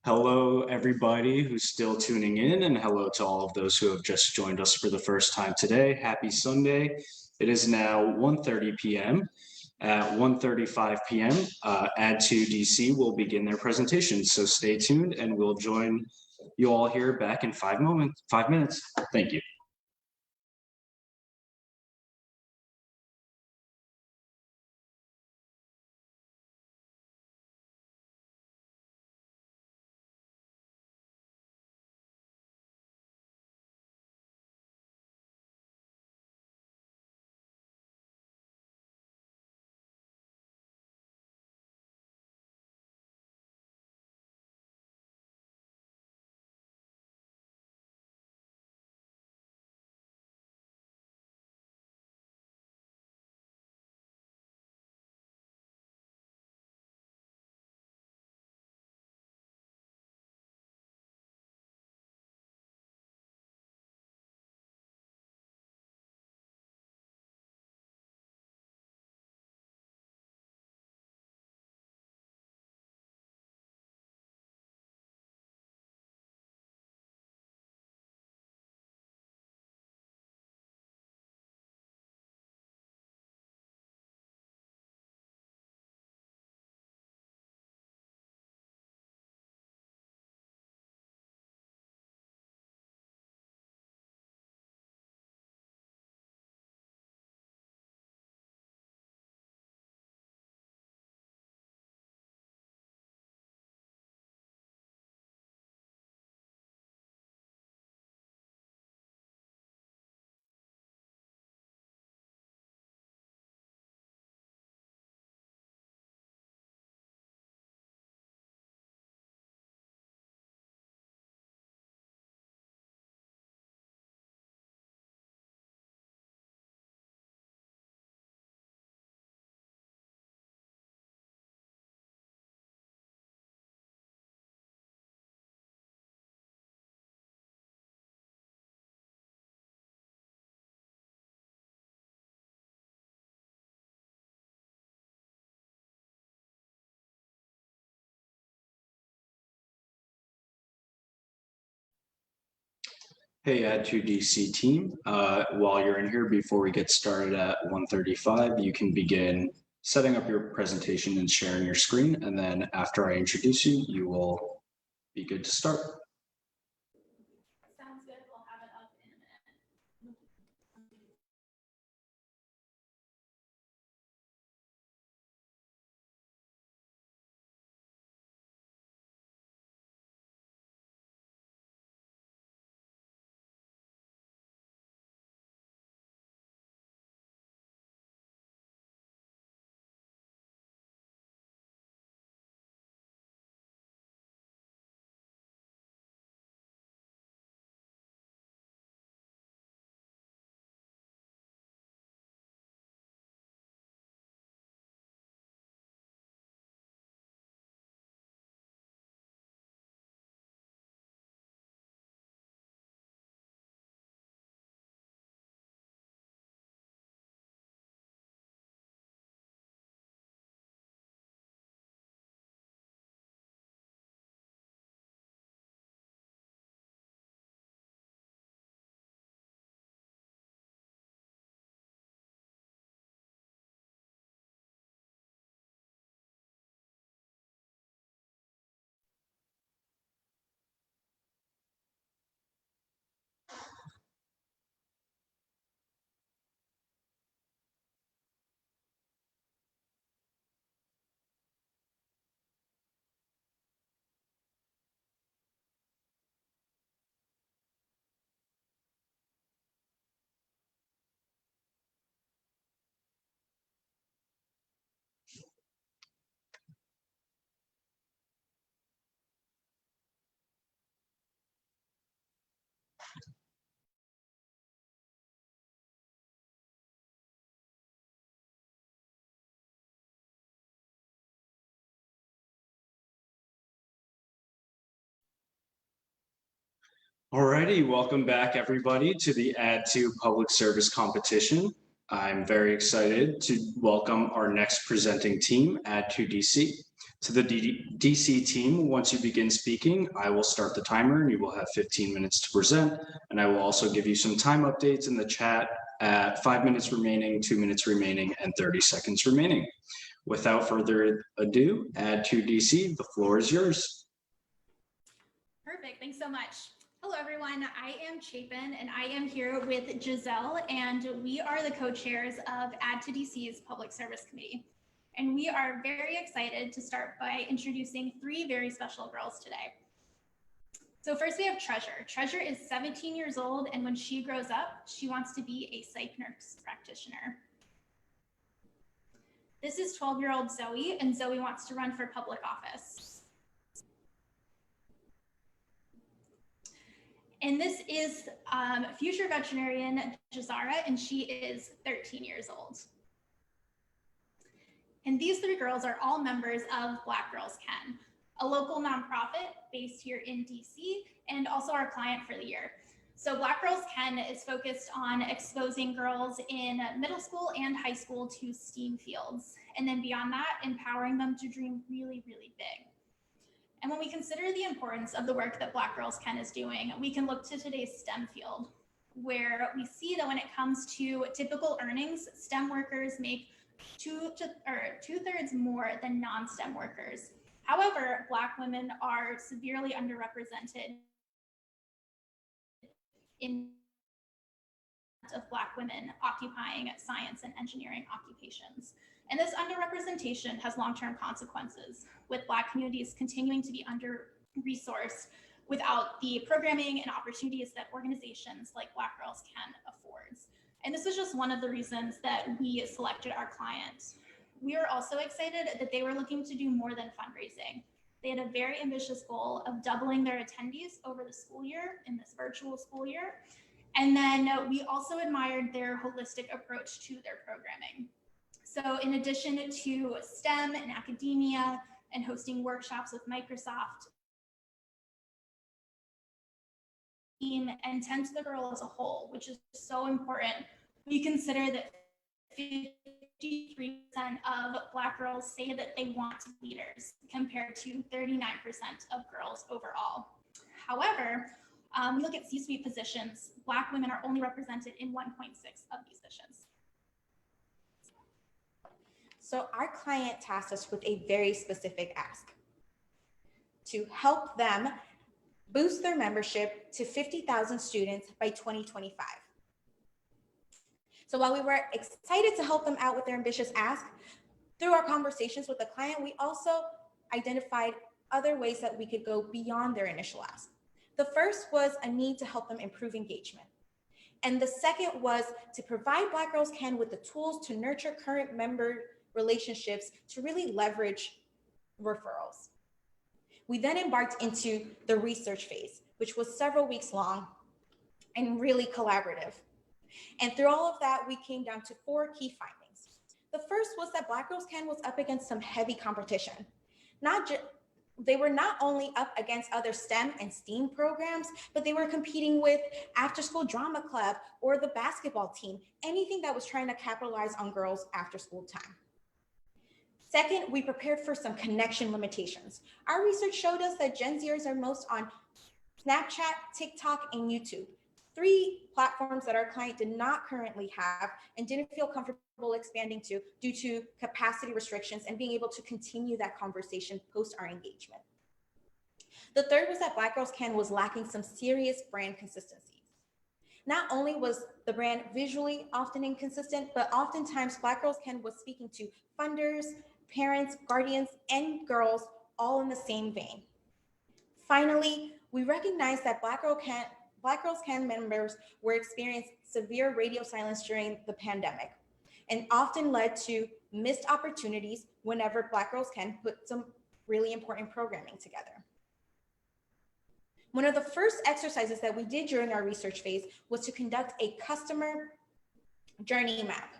Speaker 3: Hello, everybody who's still tuning in, and hello to all of those who have just joined us for the first time today. Happy Sunday. It is now 1:30 p.m. At 1:35 p.m., Add2DC will begin their presentation. So stay tuned, and we'll join you all here back in 5 minutes. Thank you. Hey, Add2DC team. While you're in here, before we get started at 1:35, you can begin setting up your presentation and sharing your screen. And then after I introduce you, you will be good to start.
Speaker 2: Sounds good. We'll have it up in a minute.
Speaker 3: Alrighty, welcome back everybody to the Add2 Public Service Competition. I'm very excited to welcome our next presenting team, Add2DC. To the DC team, once you begin speaking, I will start the timer and you will have 15 minutes to present. And I will also give you some time updates in the chat at 5 minutes remaining, 2 minutes remaining, and 30 seconds remaining. Without further ado, Add to DC, the floor is yours.
Speaker 6: Perfect, thanks so much. Hello everyone, I am Chapin and I am here with Giselle and we are the co-chairs of Add to DC's Public Service Committee. And we are very excited to start by introducing 3 very special girls today. So first we have Treasure. Treasure is 17 years old and when she grows up, she wants to be a psych nurse practitioner. This is 12-year-old Zoe and Zoe wants to run for public office. And this is future veterinarian Jazara, and she is 13 years old. And these 3 girls are all members of Black Girls Can, a local nonprofit based here in DC, and also our client for the year. So Black Girls Can is focused on exposing girls in middle school and high school to STEAM fields, and then beyond that, empowering them to dream really, really big. And when we consider the importance of the work that Black Girls Can is doing, we can look to today's STEM field, where we see that when it comes to typical earnings, STEM workers make 2/3 more than non-STEM workers. However, Black women are severely underrepresented in of Black women occupying science and engineering occupations. And this underrepresentation has long-term consequences, with Black communities continuing to be under-resourced without the programming and opportunities that organizations like Black Girls Can affords. And this was just one of the reasons that we selected our client. We are also excited that they were looking to do more than fundraising. They had a very ambitious goal of doubling their attendees over the school year in this virtual school year. And then we also admired their holistic approach to their programming. So in addition to STEM and academia and hosting workshops with Microsoft, and 10 to the girl as a whole, which is so important, we consider that 53% of Black girls say that they want to be leaders compared to 39% of girls overall. However, we look at C-suite positions, Black women are only represented in 1.6 of these positions.
Speaker 7: So our client tasked us with a very specific ask: to help them boost their membership to 50,000 students by 2025. So while we were excited to help them out with their ambitious ask, through our conversations with the client, we also identified other ways that we could go beyond their initial ask. The first was a need to help them improve engagement. And the second was to provide Black Girls Can with the tools to nurture current member relationships to really leverage referrals. We then embarked into the research phase, which was several weeks long and really collaborative. And through all of that, we came down to 4 key findings. The first was that Black Girls Can was up against some heavy competition. They were not only up against other STEM and STEAM programs, but they were competing with after school drama club or the basketball team, anything that was trying to capitalize on girls after school time. Second, we prepared for some connection limitations. Our research showed us that Gen Zers are most on Snapchat, TikTok, and YouTube, 3 platforms that our client did not currently have and didn't feel comfortable expanding to due to capacity restrictions and being able to continue that conversation post our engagement. The third was that Black Girls Can was lacking some serious brand consistency. Not only was the brand visually often inconsistent, but oftentimes Black Girls Can was speaking to funders, parents, guardians, and girls all in the same vein. Finally, we recognized that Black Girls Can members were experiencing severe radio silence during the pandemic and often led to missed opportunities whenever Black Girls Can put some really important programming together. One of the first exercises that we did during our research phase was to conduct a customer journey map.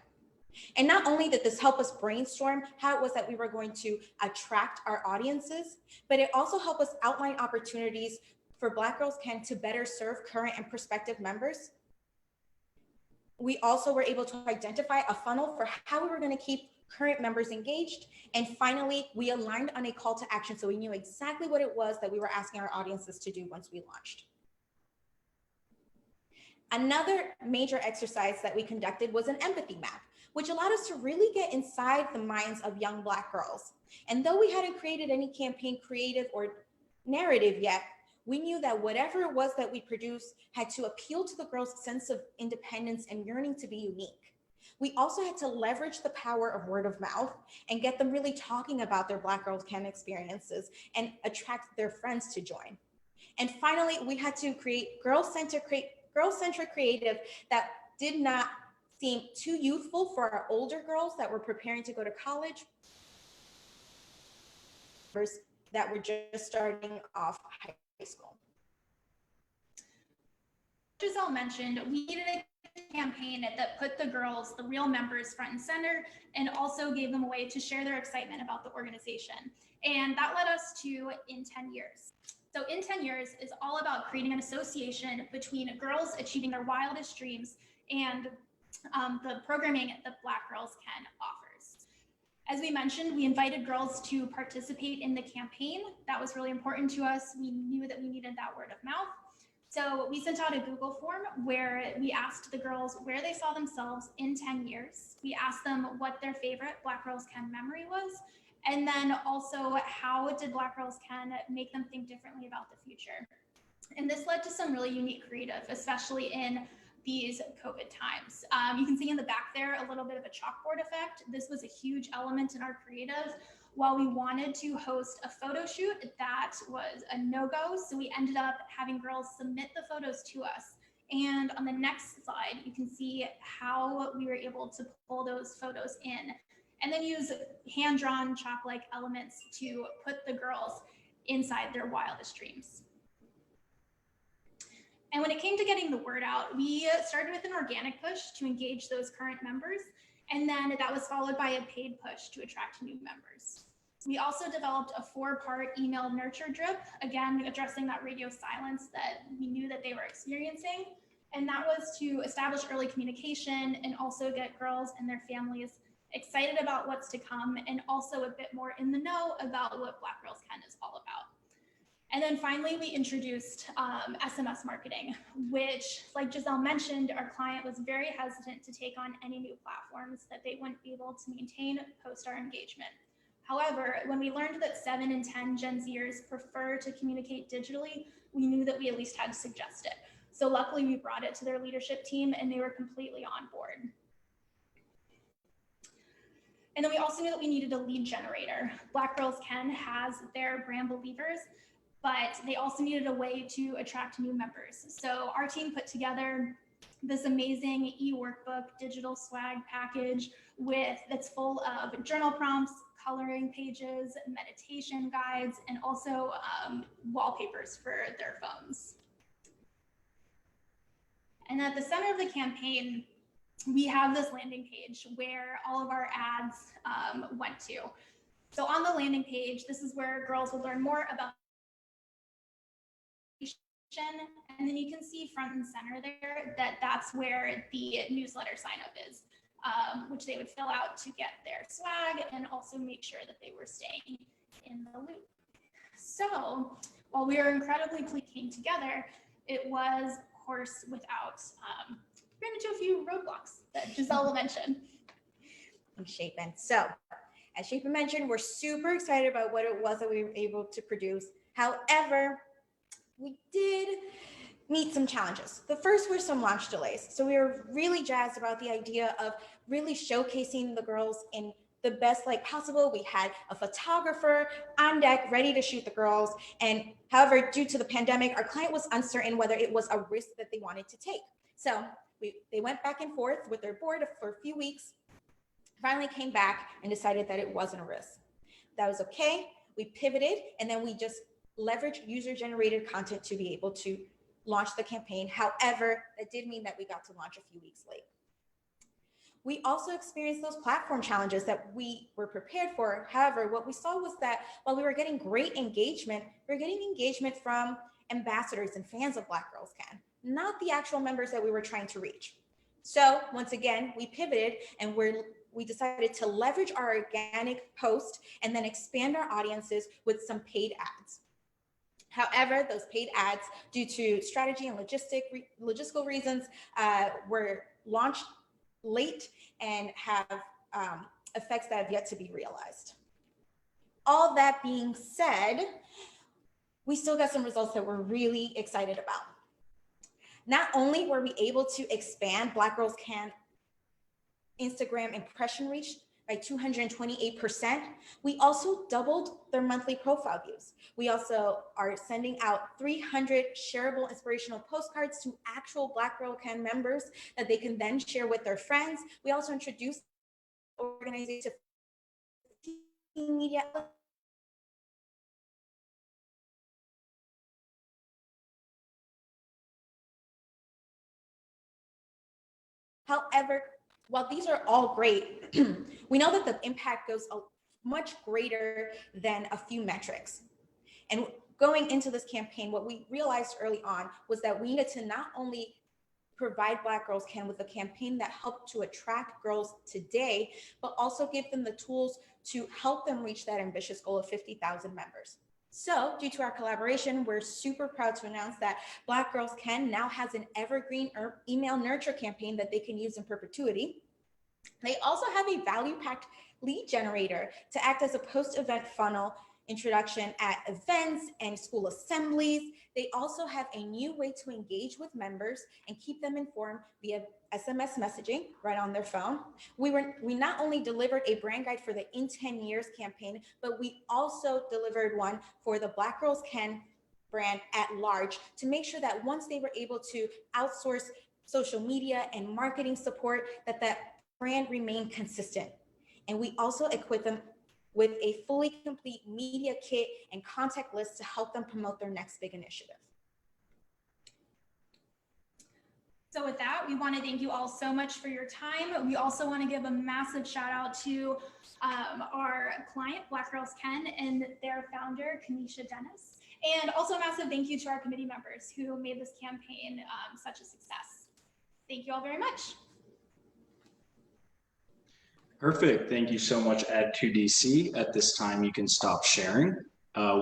Speaker 7: And not only did this help us brainstorm how it was that we were going to attract our audiences, but it also helped us outline opportunities for Black Girls Can to better serve current and prospective members. We also were able to identify a funnel for how we were going to keep current members engaged, and finally, we aligned on a call to action so we knew exactly what it was that we were asking our audiences to do once we launched. Another major exercise that we conducted was an empathy map, which allowed us to really get inside the minds of young Black girls. And though we hadn't created any campaign creative or narrative yet, we knew that whatever it was that we produced had to appeal to the girls' sense of independence and yearning to be unique. We also had to leverage the power of word of mouth and get them really talking about their Black Girls Can experiences and attract their friends to join. And finally, we had to create girl-centric creative that did not seem too youthful for our older girls that were preparing to go to college, that were just starting off high school.
Speaker 6: Giselle mentioned, we needed a campaign that put the girls, the real members, front and center, and also gave them a way to share their excitement about the organization. And that led us to In 10 Years. So In 10 Years is all about creating an association between girls achieving their wildest dreams and the programming that Black Girls Can offers. As we mentioned, we invited girls to participate in the campaign. That was really important to us. We knew that we needed that word of mouth. So we sent out a Google form where we asked the girls where they saw themselves in 10 years. We asked them what their favorite Black Girls Can memory was, and then also how did Black Girls Can make them think differently about the future. And this led to some really unique creative, especially in these COVID times. You can see in the back there a little bit of a chalkboard effect. This was a huge element in our creative. While we wanted to host a photo shoot, that was a no-go. So we ended up having girls submit the photos to us. And on the next slide, you can see how we were able to pull those photos in and then use hand-drawn chalk-like elements to put the girls inside their wildest dreams. And when it came to getting the word out, we started with an organic push to engage those current members. And then that was followed by a paid push to attract new members. We also developed a 4-part email nurture drip, again, addressing that radio silence that we knew that they were experiencing. And that was to establish early communication and also get girls and their families excited about what's to come and also a bit more in the know about what Black Girls Can is all about. And then finally, we introduced SMS marketing, which, like Giselle mentioned, our client was very hesitant to take on any new platforms that they wouldn't be able to maintain post our engagement. However, when we learned that 7 in 10 Gen Zers prefer to communicate digitally, we knew that we at least had to suggest it. So luckily, we brought it to their leadership team and they were completely on board. And then we also knew that we needed a lead generator. Black Girls Can has their brand believers, but they also needed a way to attract new members. So our team put together this amazing e-workbook digital swag package that's full of journal prompts, coloring pages, meditation guides, and also wallpapers for their phones. And at the center of the campaign, we have this landing page where all of our ads went to. So on the landing page, this is where girls will learn more about, and then you can see front and center there that that's where the newsletter sign up is, which they would fill out to get their swag and also make sure that they were staying in the loop. So while we were incredibly came together, it was, of course, without, ran into a few roadblocks that Giselle will mention.
Speaker 7: I'm Shapen. So as Shapen mentioned, we're super excited about what it was that we were able to produce. However, we did meet some challenges. The first were some launch delays. So we were really jazzed about the idea of really showcasing the girls in the best light possible. We had a photographer on deck ready to shoot the girls. And however, due to the pandemic, our client was uncertain whether it was a risk that they wanted to take. So they went back and forth with their board for a few weeks, finally came back and decided that it wasn't a risk. That was okay. We pivoted and then we just leveraged user-generated content to be able to launch the campaign. However, that did mean that we got to launch a few weeks late. We also experienced those platform challenges that we were prepared for. However, what we saw was that while we were getting great engagement, we were getting engagement from ambassadors and fans of Black Girls Can, not the actual members that we were trying to reach. So once again, we pivoted and we we decided to leverage our organic post and then expand our audiences with some paid ads. However, those paid ads, due to strategy and logistical reasons, were launched late and have effects that have yet to be realized. All that being said, we still got some results that we're really excited about. Not only were we able to expand Black Girls Can Instagram impression reach by 228%, we also doubled their monthly profile views. We also are sending out 300 shareable inspirational postcards to actual Black Girl Can members that they can then share with their friends. We also introduced organization media. However, while these are all great, we know that the impact goes much greater than a few metrics. And going into this campaign, what we realized early on was that we needed to not only provide Black Girls Can with a campaign that helped to attract girls today, but also give them the tools to help them reach that ambitious goal of 50,000 members. So due to our collaboration, we're super proud to announce that Black Girls Can now has an evergreen email nurture campaign that they can use in perpetuity. They also have a value-packed lead generator to act as a post-event funnel introduction at events and school assemblies. They also have a new way to engage with members and keep them informed via SMS messaging right on their phone. We not only delivered a brand guide for the In 10 Years campaign, but we also delivered one for the Black Girls Can brand at large to make sure that once they were able to outsource social media and marketing support, that brand remained consistent. And we also equip them with a fully complete media kit and contact list to help them promote their next big initiative.
Speaker 6: So with that, we want to thank you all so much for your time. We also want to give a massive shout out to our client, Black Girls Can, and their founder, Kanisha Dennis. And also a massive thank you to our committee members who made this campaign such a success. Thank you all very much.
Speaker 3: Perfect. Thank you so much, Ad2DC. At this time, you can stop sharing.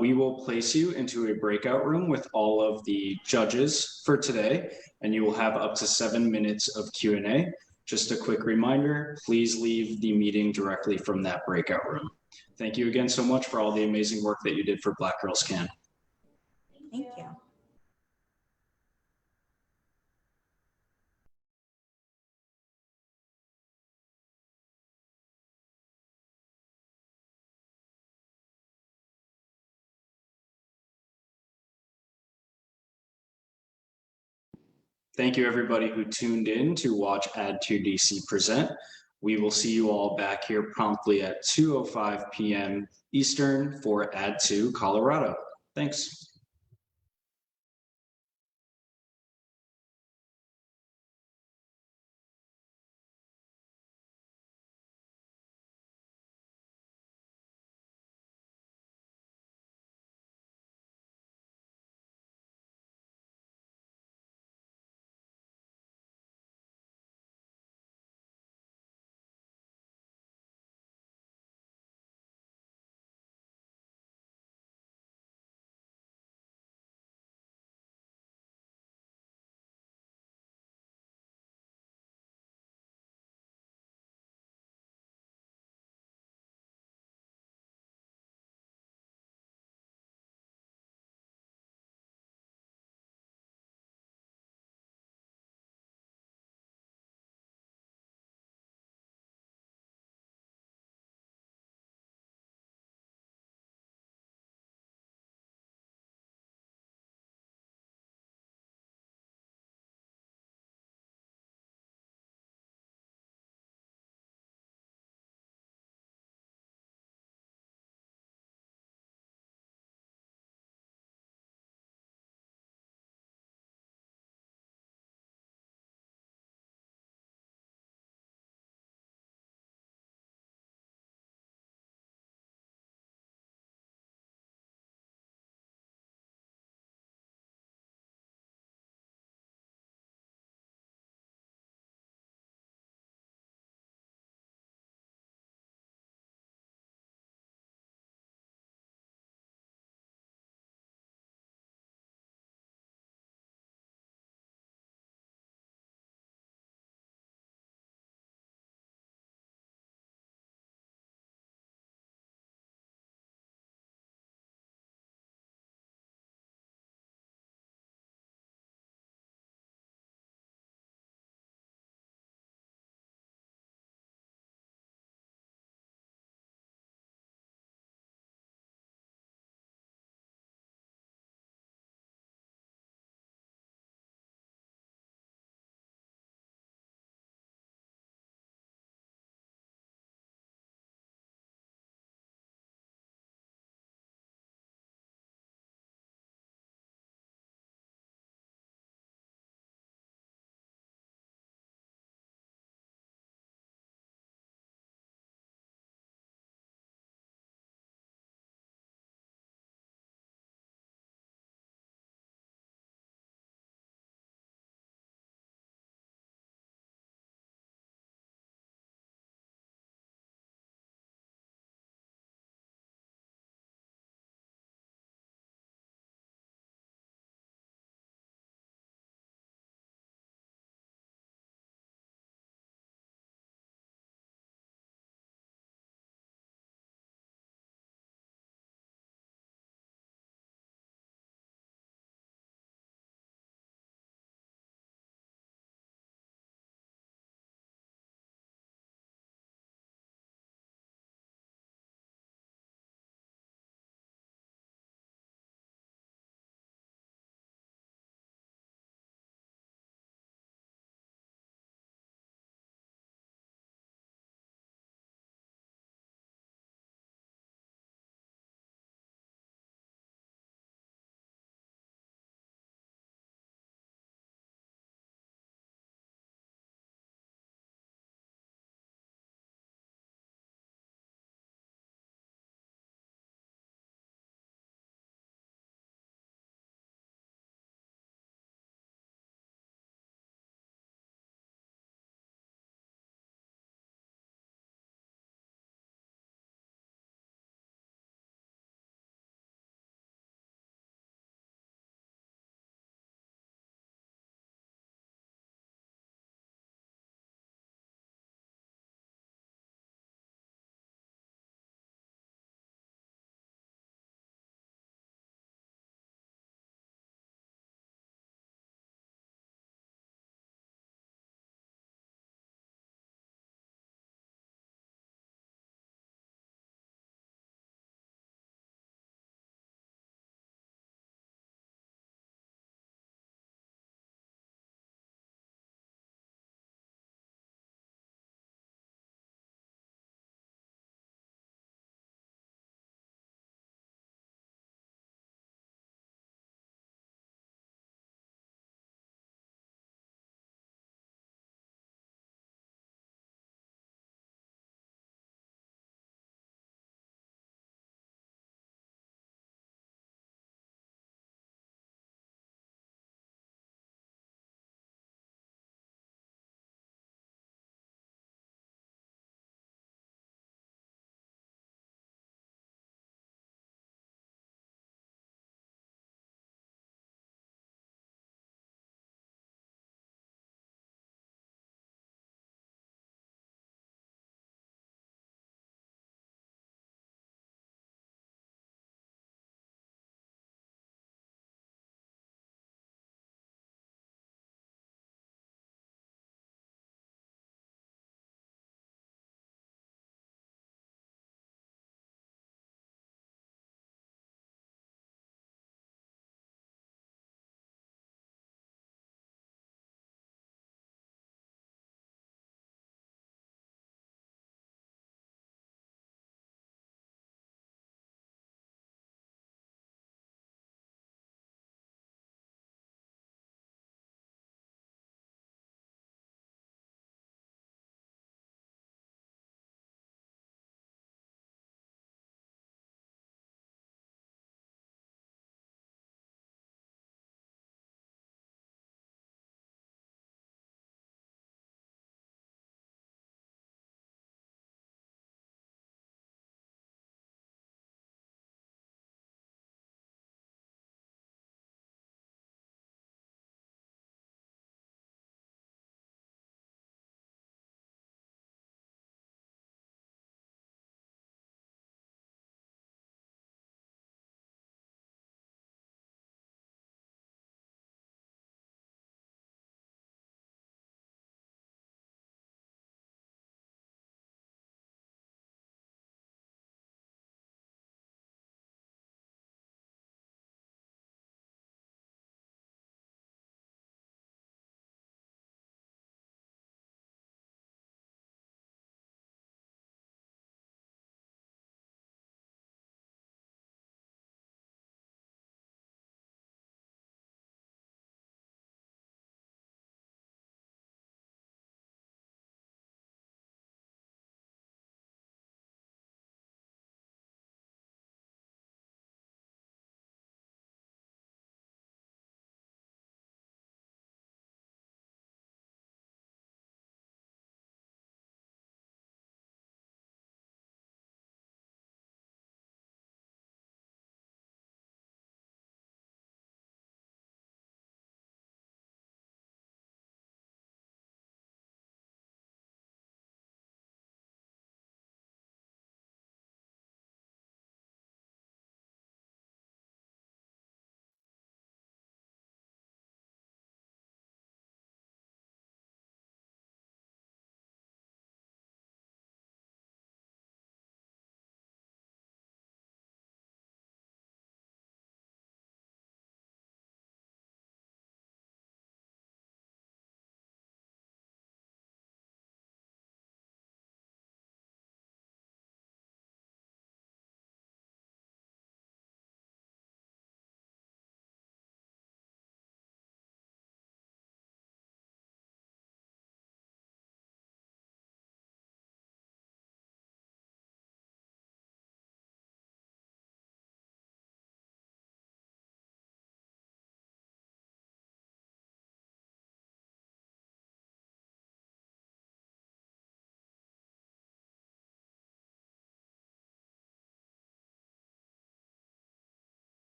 Speaker 3: We will place you into a breakout room with all of the judges for today, and you will have up to 7 minutes of Q&A. Just a quick reminder, please leave the meeting directly from that breakout room. Thank you again so much for all the amazing work that you did for Black Girls Can.
Speaker 7: Thank you.
Speaker 3: Thank you, everybody who tuned in to watch Ad2DC present. We will see you all back here promptly at 2:05 p.m. Eastern for Ad2 Colorado. Thanks.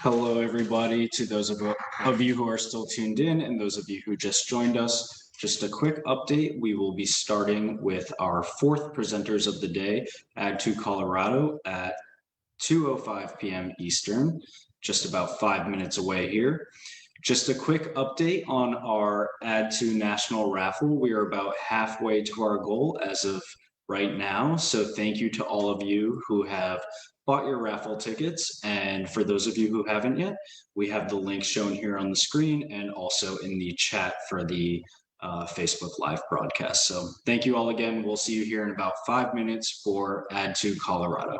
Speaker 3: Hello, everybody. To those of you who are still tuned in and those of you who just joined us, just a quick update. We will be starting with our fourth presenters of the day, Add to Colorado at 2:05 p.m. Eastern, just about 5 minutes away here. Just a quick update on our Add to National Raffle. We are about halfway to our goal as of right now. So thank you to all of you who have bought your raffle tickets. And for those of you who haven't yet, we have the link shown here on the screen and also in the chat for the Facebook Live broadcast. So thank you all again. We'll see you here in about 5 minutes for Add to Colorado.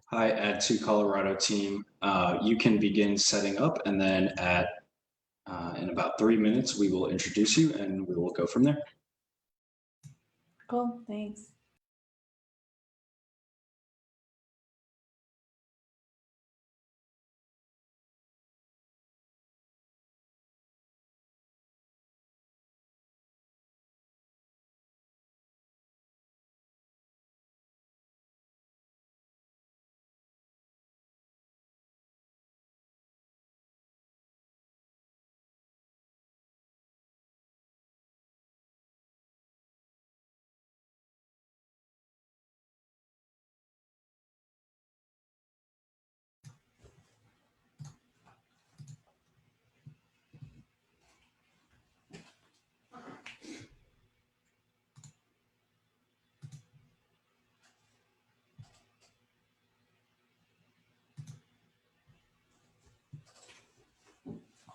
Speaker 3: Hi, Add to Colorado team. You can begin setting up, and then in about 3 minutes, we will introduce you and we will go from there.
Speaker 8: Cool, thanks.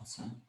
Speaker 1: Awesome.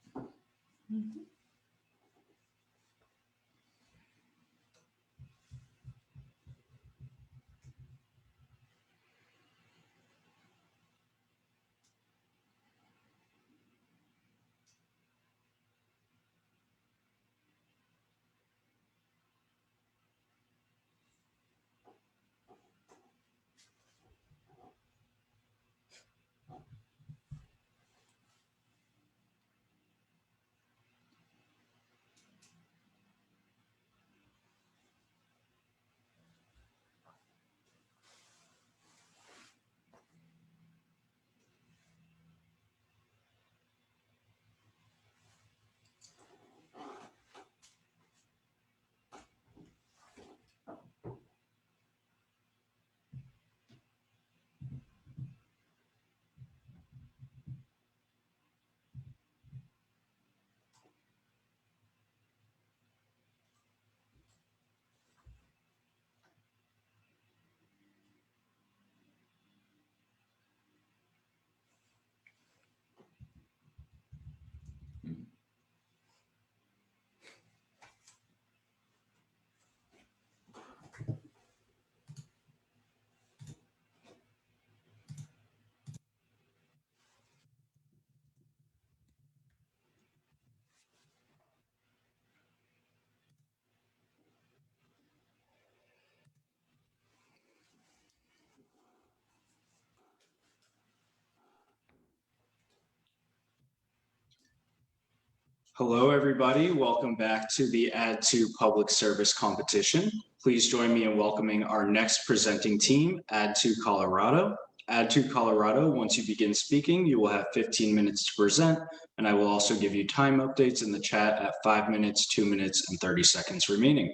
Speaker 3: Hello, everybody. Welcome back to the Add to Public Service competition. Please join me in welcoming our next presenting team, Add to Colorado. Add to Colorado, once you begin speaking, you will have 15 minutes to present, and I will also give you time updates in the chat at 5 minutes, 2 minutes, and 30 seconds remaining.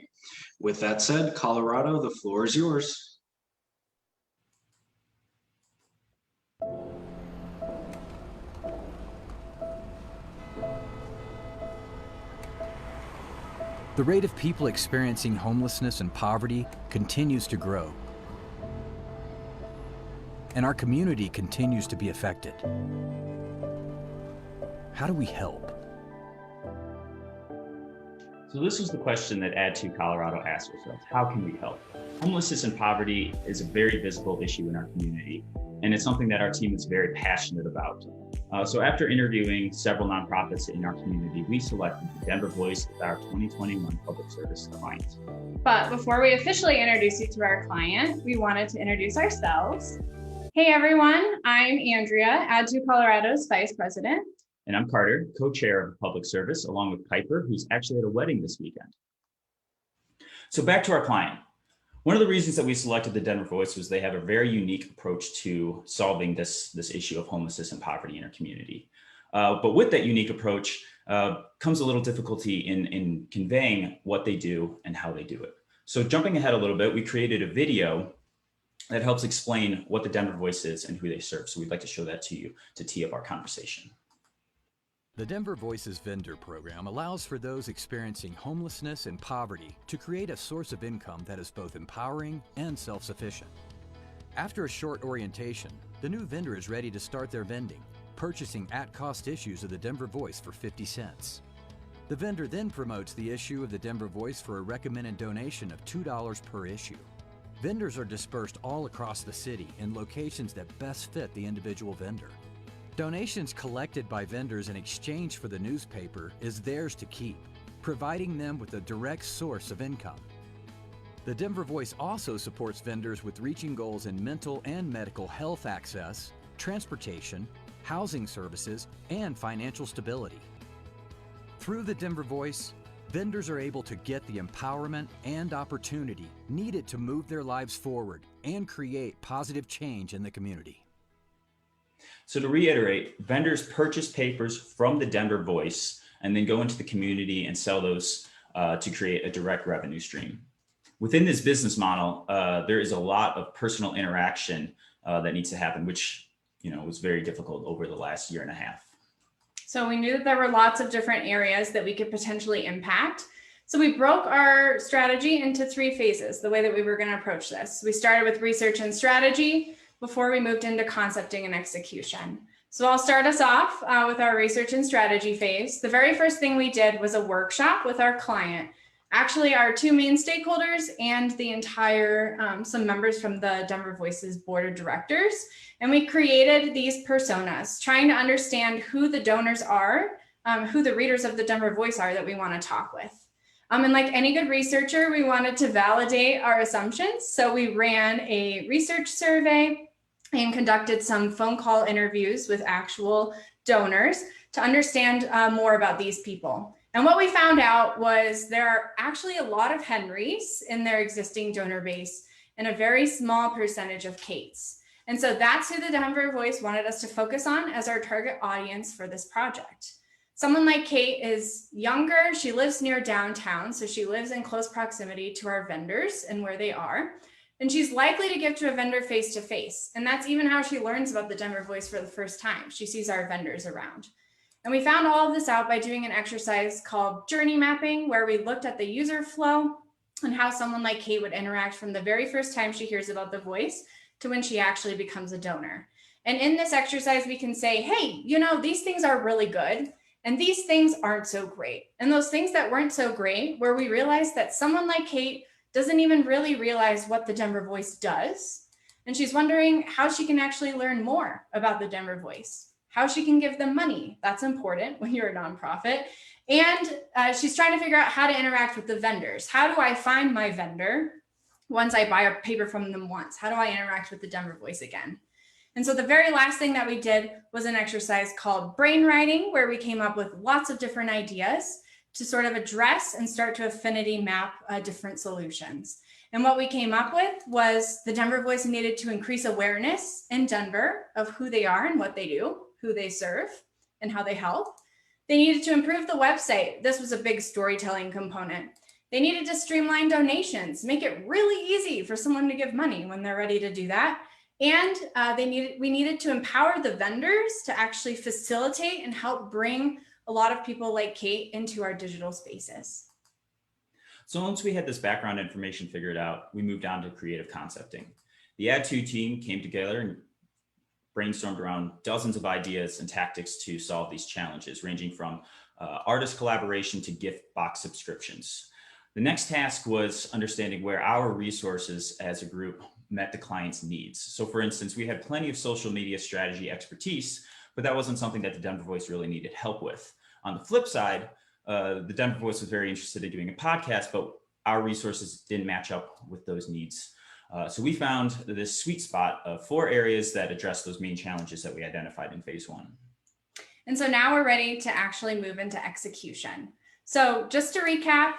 Speaker 3: With that said, Colorado, the floor is yours.
Speaker 8: The rate of people experiencing homelessness and poverty continues to grow, and our community continues to be affected. How do we help?
Speaker 9: So this was the question that Add to Colorado asked ourselves: how can we help? Homelessness and poverty is a very visible issue in our community, and it's something that our team is very passionate about. So after interviewing several nonprofits in our community, we selected the Denver Voice as our 2021 public service client.
Speaker 10: But before we officially introduce you to our client, we wanted to introduce ourselves. Hey everyone, I'm Andrea, Add to Colorado's Vice President.
Speaker 9: And I'm Carter, co-chair of public service, along with Piper, who's actually at a wedding this weekend. So back to our client. One of the reasons that we selected the Denver Voice was they have a very unique approach to solving this issue of homelessness and poverty in our community. But with that unique approach comes a little difficulty in conveying what they do and how they do it. So jumping ahead a little bit, we created a video that helps explain what the Denver Voice is and who they serve. So we'd like to show that to you to tee up our conversation.
Speaker 8: The Denver Voices Vendor Program allows for those experiencing homelessness and poverty to create a source of income that is both empowering and self-sufficient. After a short orientation, the new vendor is ready to start their vending, purchasing at-cost issues of the Denver Voice for 50 cents. The vendor then promotes the issue of the Denver Voice for a recommended donation of $2 per issue. Vendors are dispersed all across the city in locations that best fit the individual vendor. Donations collected by vendors in exchange for the newspaper is theirs to keep, providing them with a direct source of income. The Denver Voice also supports vendors with reaching goals in mental and medical health access, transportation, housing services, and financial stability. Through the Denver Voice, vendors are able to get the empowerment and opportunity needed to move their lives forward and create positive change in the community.
Speaker 9: So to reiterate, vendors purchase papers from the Denver Voice and then go into the community and sell those to create a direct revenue stream. Within this business model, there is a lot of personal interaction that needs to happen, which was very difficult over the last year and a half.
Speaker 10: So we knew that there were lots of different areas that we could potentially impact. So we broke our strategy into 3 phases, the way that we were going to approach this. We started with research and strategy before we moved into concepting and execution. So I'll start us off with our research and strategy phase. The very first thing we did was a workshop with our client, actually our 2 main stakeholders and the entire, some members from the Denver Voices Board of Directors. And we created these personas, trying to understand who the donors are, who the readers of the Denver Voice are that we want to talk with. And like any good researcher, we wanted to validate our assumptions. So we ran a research survey and conducted some phone call interviews with actual donors to understand more about these people. And what we found out was there are actually a lot of Henrys in their existing donor base and a very small percentage of Kates. And so that's who the Denver Voice wanted us to focus on as our target audience for this project. Someone like Kate is younger, she lives near downtown, so she lives in close proximity to our vendors and where they are. And she's likely to give to a vendor face-to-face. And that's even how she learns about the Denver Voice for the first time. She sees our vendors around. And we found all of this out by doing an exercise called journey mapping, where we looked at the user flow and how someone like Kate would interact from the very first time she hears about the Voice to when she actually becomes a donor. And in this exercise, we can say, hey, these things are really good. And these things aren't so great. And those things that weren't so great, where we realized that someone like Kate doesn't even really realize what the Denver Voice does. And she's wondering how she can actually learn more about the Denver Voice, how she can give them money. That's important when you're a nonprofit. And she's trying to figure out how to interact with the vendors. How do I find my vendor once I buy a paper from them once? How do I interact with the Denver Voice again? And so the very last thing that we did was an exercise called brainwriting, where we came up with lots of different ideas to sort of address and start to affinity map different solutions. And what we came up with was the Denver Voice needed to increase awareness in Denver of who they are and what they do, who they serve, and how they help. They needed to improve the website. This was a big storytelling component. They needed to streamline donations, make it really easy for someone to give money when they're ready to do that. And we needed to empower the vendors to actually facilitate and help bring a lot of people like Kate into our digital spaces.
Speaker 9: So once we had this background information figured out, we moved on to creative concepting. The Add2 team came together and brainstormed around dozens of ideas and tactics to solve these challenges, ranging from artist collaboration to gift box subscriptions. The next task was understanding where our resources as a group met the client's needs. So for instance, we had plenty of social media strategy expertise, but that wasn't something that the Denver Voice really needed help with. On the flip side, the Denver Voice was very interested in doing a podcast, but our resources didn't match up with those needs. So we found this sweet spot of 4 areas that address those main challenges that we identified in phase 1.
Speaker 10: And so now we're ready to actually move into execution. So just to recap,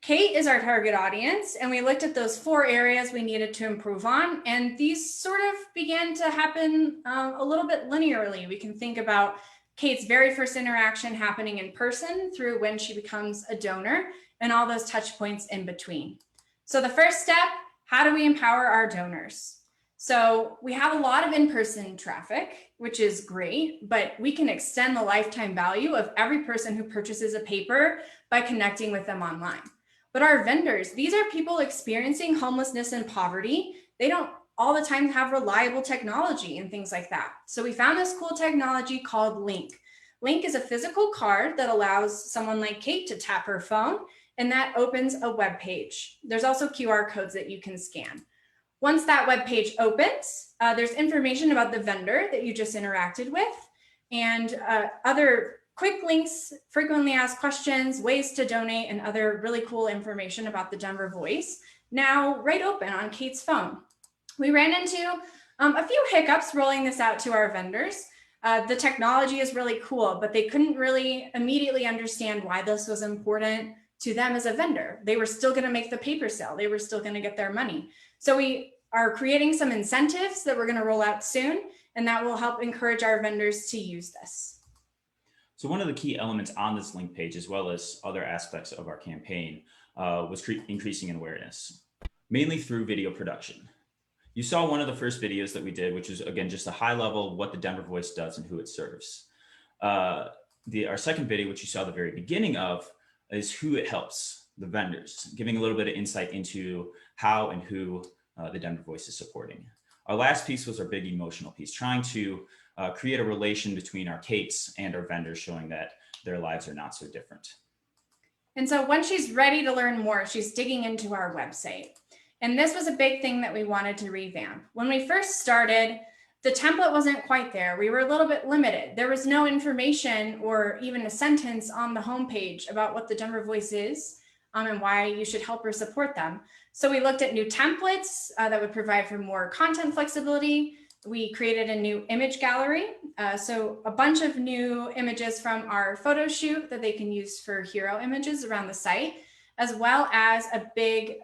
Speaker 10: Kate is our target audience, and we looked at those 4 areas we needed to improve on, and these sort of began to happen a little bit linearly. We can think about Kate's very first interaction happening in person through when she becomes a donor and all those touch points in between. So the first step, how do we empower our donors? So we have a lot of in-person traffic, which is great, but we can extend the lifetime value of every person who purchases a paper by connecting with them online. But our vendors, these are people experiencing homelessness and poverty. They don't all the time have reliable technology and things like that. So we found this cool technology called Link. Link is a physical card that allows someone like Kate to tap her phone, and that opens a web page. There's also QR codes that you can scan. Once that web page opens, there's information about the vendor that you just interacted with, and other quick links, frequently asked questions, ways to donate, and other really cool information about the Denver Voice, now right open on Kate's phone. We ran into a few hiccups rolling this out to our vendors. The technology is really cool, but they couldn't really immediately understand why this was important to them as a vendor. They were still going to make the paper sale. They were still going to get their money. So we are creating some incentives that we're going to roll out soon, and that will help encourage our vendors to use this.
Speaker 9: So one of the key elements on this link page, as well as other aspects of our campaign, was increasing in awareness, mainly through video production. You saw one of the first videos that we did, which is, again, just a high level of what the Denver Voice does and who it serves. Our second video, which you saw the very beginning of, is who it helps, the vendors, giving a little bit of insight into how and who the Denver Voice is supporting. Our last piece was our big emotional piece, trying to create a relation between our Kates and our vendors, showing that their lives are not so different.
Speaker 10: And so when she's ready to learn more, she's digging into our website. And this was a big thing that we wanted to revamp. When we first started, the template wasn't quite there. We were a little bit limited. There was no information or even a sentence on the homepage about what the Denver Voice is and why you should help or support them. So we looked at new templates that would provide for more content flexibility. We created a new image gallery. So a bunch of new images from our photo shoot that they can use for hero images around the site, as well as a big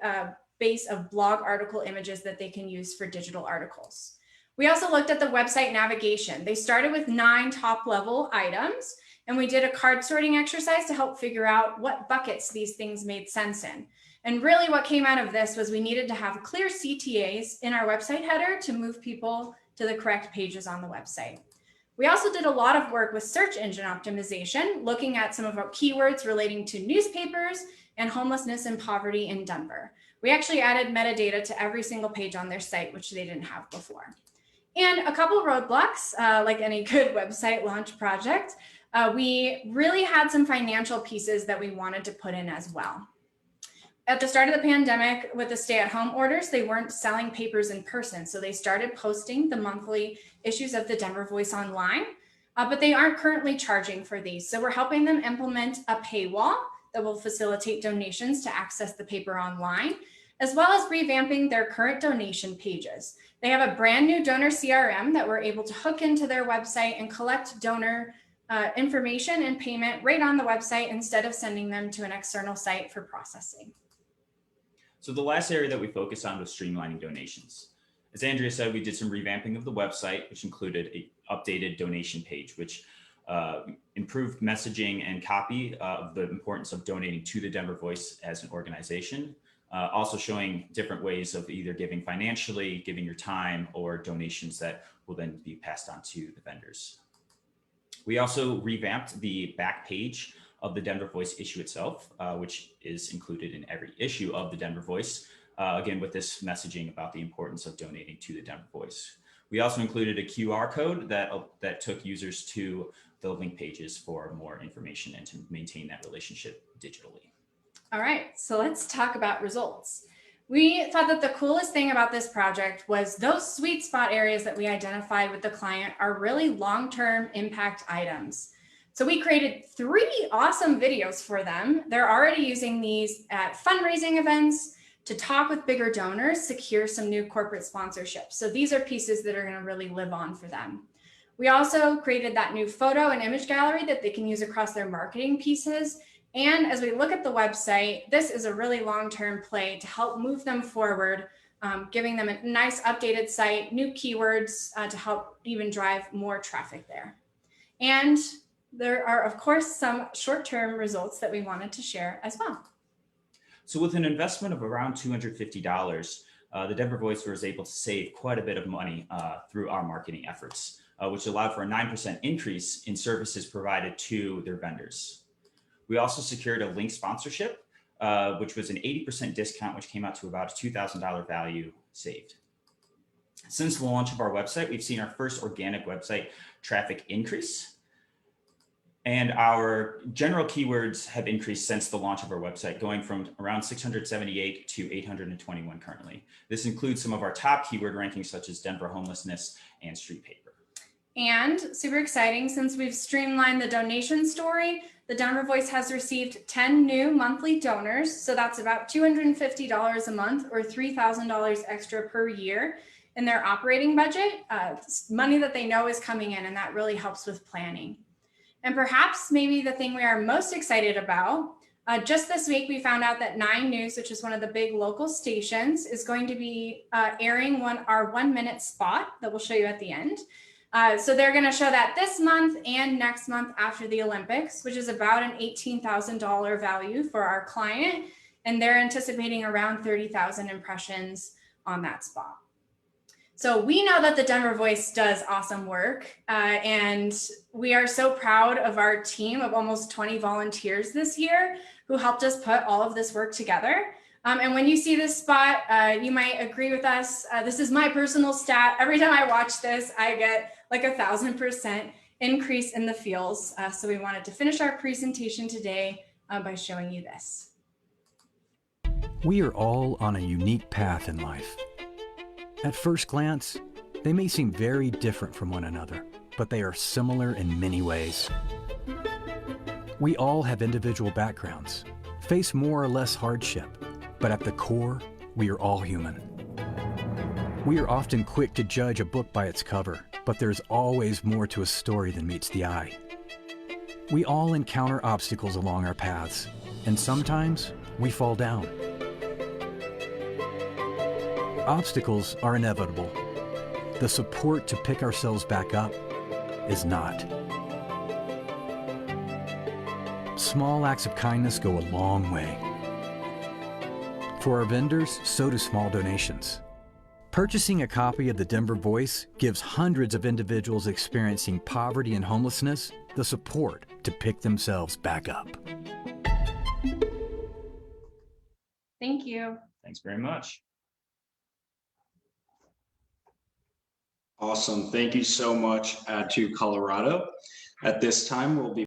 Speaker 10: base of blog article images that they can use for digital articles. We also looked at the website navigation. They started with 9 top level items, and we did a card sorting exercise to help figure out what buckets these things made sense in. And really what came out of this was we needed to have clear CTAs in our website header to move people to the correct pages on the website. We also did a lot of work with search engine optimization, looking at some of our keywords relating to newspapers and homelessness and poverty in Denver. We actually added metadata to every single page on their site, which they didn't have before. And a couple roadblocks, like any good website launch project, we really had some financial pieces that we wanted to put in as well. At the start of the pandemic, with the stay-at-home orders, they weren't selling papers in person, so they started posting the monthly issues of the Denver Voice online, but they aren't currently charging for these. So we're helping them implement a paywall that will facilitate donations to access the paper online, as well as revamping their current donation pages. They have a brand new donor CRM that we're able to hook into their website and collect donor information and payment right on the website instead of sending them to an external site for processing.
Speaker 9: So the last area that we focused on was streamlining donations. As Andrea said, we did some revamping of the website, which included an updated donation page, which improved messaging and copy of the importance of donating to the Denver Voice as an organization. Also showing different ways of either giving financially, giving your time, or donations that will then be passed on to the vendors. We also revamped the back page of the Denver Voice issue itself, which is included in every issue of the Denver Voice. Again, with this messaging about the importance of donating to the Denver Voice. We also included a QR code that took users to the link pages for more information and to maintain that relationship digitally.
Speaker 10: All right, so let's talk about results. We thought that the coolest thing about this project was those sweet spot areas that we identified with the client are really long-term impact items. So we created 3 awesome videos for them. They're already using these at fundraising events to talk with bigger donors, secure some new corporate sponsorships. So these are pieces that are going to really live on for them. We also created that new photo and image gallery that they can use across their marketing pieces. And as we look at the website, this is a really long-term play to help move them forward, giving them a nice updated site, new keywords to help even drive more traffic there. And there are, of course, some short-term results that we wanted to share as well.
Speaker 9: So with an investment of around $250, the Denver Voice was able to save quite a bit of money through our marketing efforts, which allowed for a 9% increase in services provided to their vendors. We also secured a link sponsorship, which was an 80% discount, which came out to about a $2,000 value saved. Since the launch of our website, we've seen our first organic website traffic increase. And our general keywords have increased since the launch of our website, going from around 678 to 821 currently. This includes some of our top keyword rankings, such as Denver homelessness and street paper.
Speaker 10: And super exciting, since we've streamlined the donation story, the Denver Voice has received 10 new monthly donors. So that's about $250 a month or $3,000 extra per year in their operating budget, money that they know is coming in, and that really helps with planning. And perhaps maybe the thing we are most excited about, just this week, we found out that 9 News, which is one of the big local stations, is going to be airing our 1-minute spot that we'll show you at the end. So they're going to show that this month and next month after the Olympics, which is about an $18,000 value for our client. And they're anticipating around 30,000 impressions on that spot. So we know that the Denver Voice does awesome work, and we are so proud of our team of almost 20 volunteers this year who helped us put all of this work together. And when you see this spot, you might agree with us. This is my personal stat. Every time I watch this, I get like 1,000% increase in the feels. So we wanted to finish our presentation today by showing you this.
Speaker 8: We are all on a unique path in life. At first glance, they may seem very different from one another, but they are similar in many ways. We all have individual backgrounds, face more or less hardship, but at the core, we are all human. We are often quick to judge a book by its cover, but there's always more to a story than meets the eye. We all encounter obstacles along our paths, and sometimes we fall down. Obstacles are inevitable. The support to pick ourselves back up is not. Small acts of kindness go a long way. For our vendors, so do small donations. Purchasing a copy of the Denver Voice gives hundreds of individuals experiencing poverty and homelessness the support to pick themselves back up.
Speaker 10: Thank you.
Speaker 9: Thanks very much.
Speaker 3: Awesome. Thank you so much, Add to Colorado. At this time, we'll be